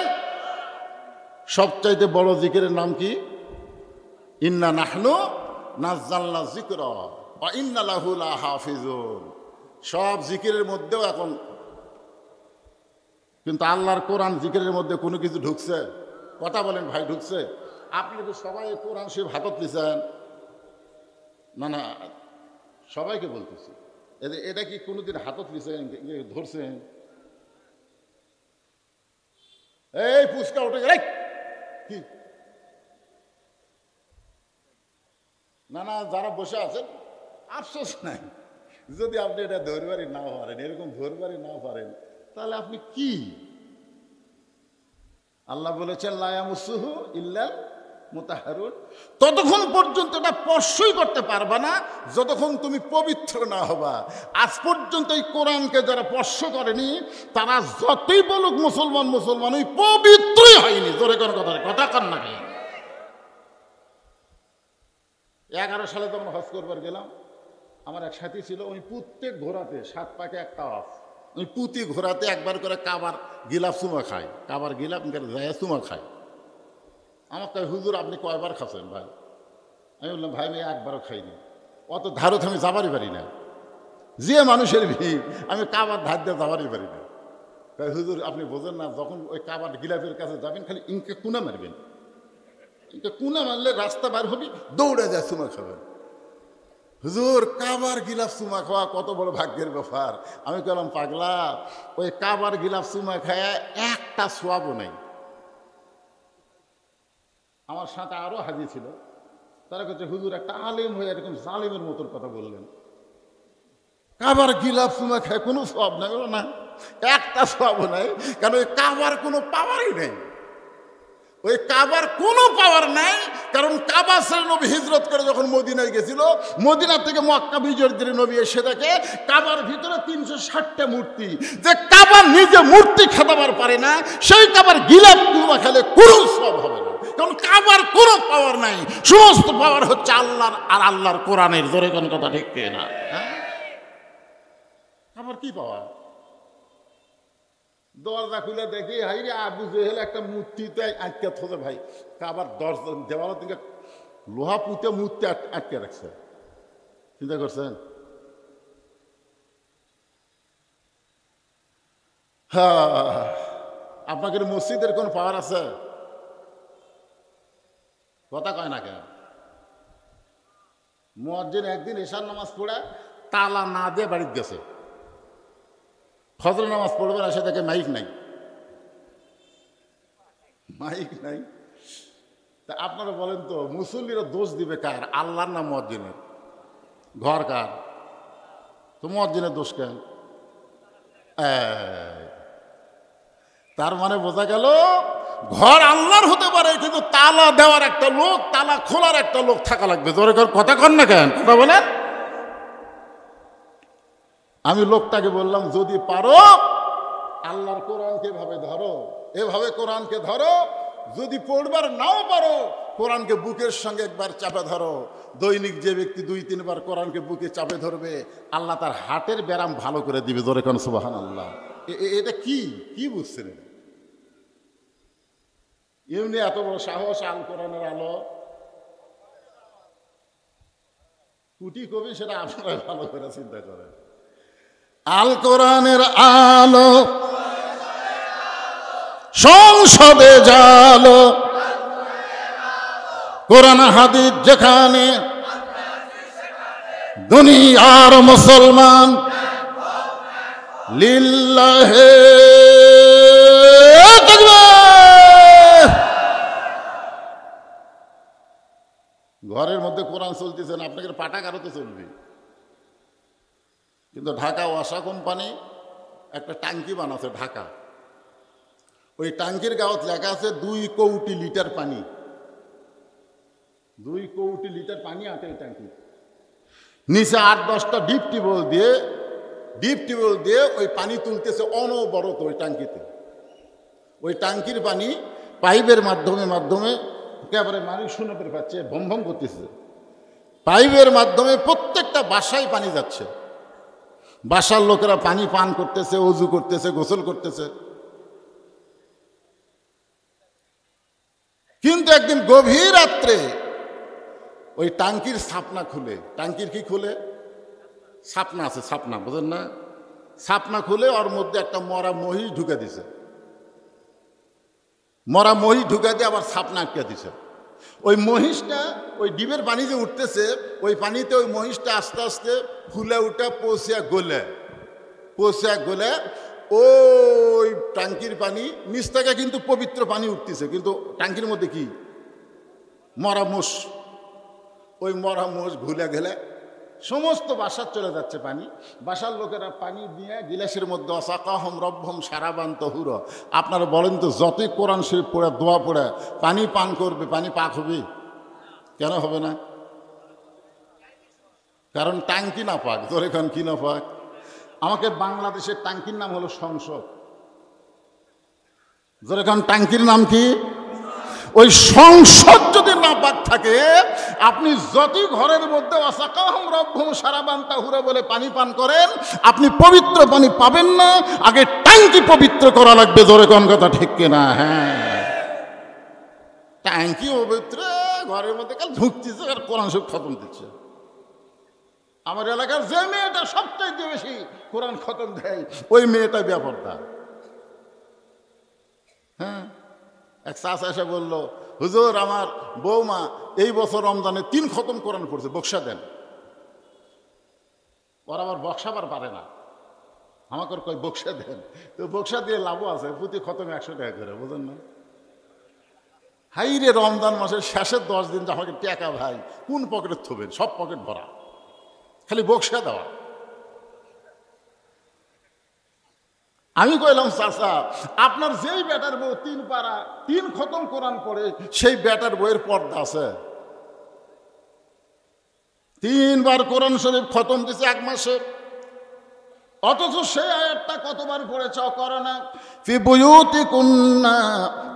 Speaker 1: সবচাইতে বড় জিকিরের নাম কি? ইন্না নাহনু নাজ্জালনা যিকরা ওয়া ইন্না লাহু লাহাফিজুন। সব জিকিরের মধ্যেও এখন কিন্তু আল্লাহর কোরআন জিকিরের মধ্যে কোনো কিছু ঢুকছে? কথা বলেন ভাই, ঢুকছে? আপনি তো সবাই কোরআন শিব হাতত নিছেন না? না, সবাইকে বলতেছি, এটা কি কোনোদিন হাতত নিছেন, ধরছেন? এই পুচকা উঠে গেলে কি? না না, যারা বসে আছেন আফসোস নাই, যদি আপনি এটা ধরবারই না পারেন, এরকম ধরবারই না পারেন, তাহলে আপনি কি? আল্লাহ বলেছেন লা ইয়ামাসসুহু ইল্লাল মুতাহহারুন। ততক্ষণ পর্যন্ত এটা স্পর্শই করতে পারবা না যতক্ষণ তুমি পবিত্র না হবা। আজ পর্যন্ত এই কোরআনকে যারা স্পর্শ করেনি তারা যতই বলুক মুসলমান মুসলমান, ওই পবিত্রই হয়নি। জোরে কোন কথা কন না। 11 সালে যখন হজ করবার গেলাম, আমার এক সাথী ছিল, ওই প্রত্যেক ঘোরাতে 7 পাকে একটা অফ, ওই প্রতি ঘোরাতে একবার করে কাবার গিলাফ চুমা খায়, কাবার গিলাফ যায় চুমা খায়। আমার তাই হুজুর আপনি কয়বার খাচ্ছেন ভাই? আমি বললাম ভাই আমি একবারও খাইনি, অত ধারত আমি যাবারই পারি না, যে মানুষের ভিড় আমি কাবার ধার দিয়ে যাবারই পারি না। তাই হুজুর আপনি বোঝেন না, যখন ওই কাবার গিলাফের কাছে যাবেন খালি ইনকে কুনা মারবেন, ইনকে কুনা মারলে রাস্তা বার হবি, দৌড়ে যায় চুমা খাবেন। হুজুর কাবার গিলাফ চুমা খাওয়া কত বড় ভাগ্যের ব্যাপার। আমি বললাম পাগলা, ওই কাবার গিলাফ চুমা খায় একটা সোয়াবও নাই। আমার সাথে আরো হাজি ছিল, তারা কাছে হুজুর একটা আলেম হয়ে এরকম জালিমের মতন কথা বললেন, কাবার গিলাফ চুমা খায় কোনো সওয়াব নাই। না, একটা সওয়াবও নাই, কারণ ওই কাবার কোনো পাওয়ারই নেই। ওই কাবার কোনো পাওয়ার নাই, কারণ কাবা ছেড়ে নবী হিজরত করে যখন মদিনায় গেছিল, মদিনা থেকে মক্কা বিজয়ের দিনে নবী এসে দেখে কাবার ভিতরে 360টা মূর্তি। যে কাবা নিজে মূর্তি খেতাবার পারে না, সেই কাবার গিলাফ চুমা খেলে কোনো সওয়াব হবে না, কারণ কাবার কোনো পাওয়ার নাই। সমস্ত পাওয়ার হচ্ছে আল্লাহর আর আল্লাহর কোরআনের। জোরে কোন কথা ঠিক না? কাবার কি পাওয়ার? দরজা খুলে দেখি হাই রে আবু জেহেল একটা মূর্তিতে আটকে থোজে ভাই, কাবার দরজা দেওয়ালের দিকে লোহা পুঁতে মূর্তি আটকে রাখছে। চিন্তা করছেন? হ্যাঁ, আপনাদের মসজিদের কোন পাওয়ার আছে? কথা কয় না কেন? মুয়াজ্জিন একদিন এশার নামাজ পড়ে তালা না দিয়ে বাড়িতে গেছে, ফজর নামাজ পড়বে আসে দেখে মাইক নাই, মাইক নাই। তা আপনারা বলেন তো মুসল্লিরা দোষ দিবে কার? আল্লাহর না মুয়াজ্জিনের? ঘর কার? তো মুয়াজ্জিনের দোষ কেন? তার মানে বোঝা গেল ঘর আল্লাহর হতে পারে, কিন্তু তালা দেওয়ার একটা লোক, তালা খোলার একটা লোক থাকা লাগবে। জোরে কথা কন না কেন? কথা বলেন। আমি লোকটাকে বললাম যদি পারো আল্লাহর কোরআনকে এভাবে ধরো, এভাবে কোরআনকে ধরো, যদি পড়বার নাও পারো কোরআনকে বুকের সঙ্গে একবার চাপে ধরো। দৈনিক যে ব্যক্তি 2-3 বার কোরআনকে বুকে চাপে ধরবে আল্লাহ তার হার্টের ব্যায়াম ভালো করে দিবে। জোরে কোন সুবহানাল্লাহ। এটা কি কি বুঝছেন? এমনি এত বড় সাহস, আল কোরআনের আলো কুটি কবি, সেটা আপনারা ভালো করে চিন্তা করেন। আল কোরআনের আলো সংসদে জালো, কোরআন হাদিস যেখানে দুনিয়ার মুসলমান লিল্লাহে তাকবীর। ঘরের মধ্যে কোরআন চলতেছেন, আপনাকে পাঠাগারও তো চলবে। কিন্তু ঢাকা ওয়াসা কোম্পানি একটা টাঙ্কি বানাচ্ছে ঢাকা, ওই টাঙ্কির গাওয়াত লেখা আছে 2 কোটি লিটার পানি। 2 কোটি লিটার পানি আটে এই টাঙ্কি। নিচে 8-10টা ডিপ টিউবওয়েল দিয়ে ওই পানি তুলতেছে অনবরত ওই টাঙ্কিতে। ওই টাঙ্কির পানি পাইপের মাধ্যমে একেবারে মানুষ শুনে পেরে পাচ্ছে, ভম ভম করতেছে। পাইপের মাধ্যমে প্রত্যেকটা বাসায় পানি যাচ্ছে, বাসার লোকেরা পানি পান করতেছে, ওযু করতেছে, গোসল করতেছে। কিন্তু একদিন গভীর রাত্রে ওই টাঙ্কির ছাপনা খুলে, টাঙ্কির কি খুলে? ছাপনা আছে, ছাপনা বুঝেন না? ছাপনা খুলে ওর মধ্যে একটা মরা মহিষ ঢুকে দিছে। মরা মহিষ ঢুকে দিয়ে আবার ছাপনা আটকে দিছে। ওই মহিষটা ওই ডিবের পানি যে উঠতেছে, ওই পানিতে ওই মহিষটা আস্তে আস্তে ফুলে উঠে পৌঁছিয়া গলে ওই টাঙ্কির পানি নিচ থেকে কিন্তু পবিত্র পানি উঠতেছে, কিন্তু টাঙ্কির মধ্যে কি? মরা মোষ। ওই মরা মোষ ঘুলে গেলে সমস্ত বাসার চলে যাচ্ছে পানি। বাসার লোকেরা পানি দিয়ে গিলাসের মধ্যে অসাকাহম রব্বহম সারাবান তহুর। আপনারা বলেন তো, যতই কোরআন শরীফ পড়ে দোয়া পড়ে পানি পান করবে, পানি পাক হবে? কেন হবে না? কারণ টাঙ্কি না পাক। তোর এখন কি না পাক? আমাকে বাংলাদেশের টাঙ্কির নাম হলো সংসদ। যেরকম টাঙ্কির নাম কি? ওই সংসদ যদি না পাক থাকে, আপনি যতই ঘরের মধ্যে ওয়াসাকাহুম রাব্বুহুম শারাবান তাহুরা বলে পানি পান করেন, আপনি পবিত্র পানি পাবেন না। আগে টাঙ্কি পবিত্র করা লাগবে। জোরে কোন কথা ঠিক কিনা? হ্যাঁ, টাঙ্কি পবিত্র, ঘরের মধ্যে কাল ঢুকতেছে আর কোরআন শরীফ খতম দিচ্ছে। আমার এলাকার যে মেয়েটা সবচেয়ে বেশি কোরআন খতম দেয়, ওই মেয়েটা বেপরদা। হ্যাঁ, এক চাচা এসে বললো, হুজুর আমার বৌমা এই বছর রমজানে 3 খতম কোরআন পড়ছে, বক্সা দেন। ওরা আবার বক্সাবার পারে না, আমাকে কই বক্সা দেন। তো বক্সা দিয়ে লাভও আছে, প্রতি খতম 100 টাকা করে, বুঝেন না? হাই রে, রমজান মাসের শেষের 10 দিন আমাকে টাকা ভাই কোন পকেটে থবেন? সব পকেট ভরা, খালি বক্সা দেওয়া। আমি কইলাম, চাচা আপনার যেই বেটার বউ 3 পারা 3 খতম কোরআন পড়ে, সেই বেটার বউয়ের পর্দা আছে? 3 বার কোরআন শরীফ খতম দিছে 1 মাসে, অথচ সেই আয়াতটা কতবার পড়েছ? করোনা ফি বুয়ুতিকুন্না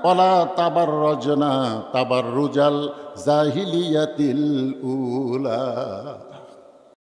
Speaker 1: ওয়ালা তাবাররাজনা তাবাররুজাল জাহিলিয়াতিল উলা।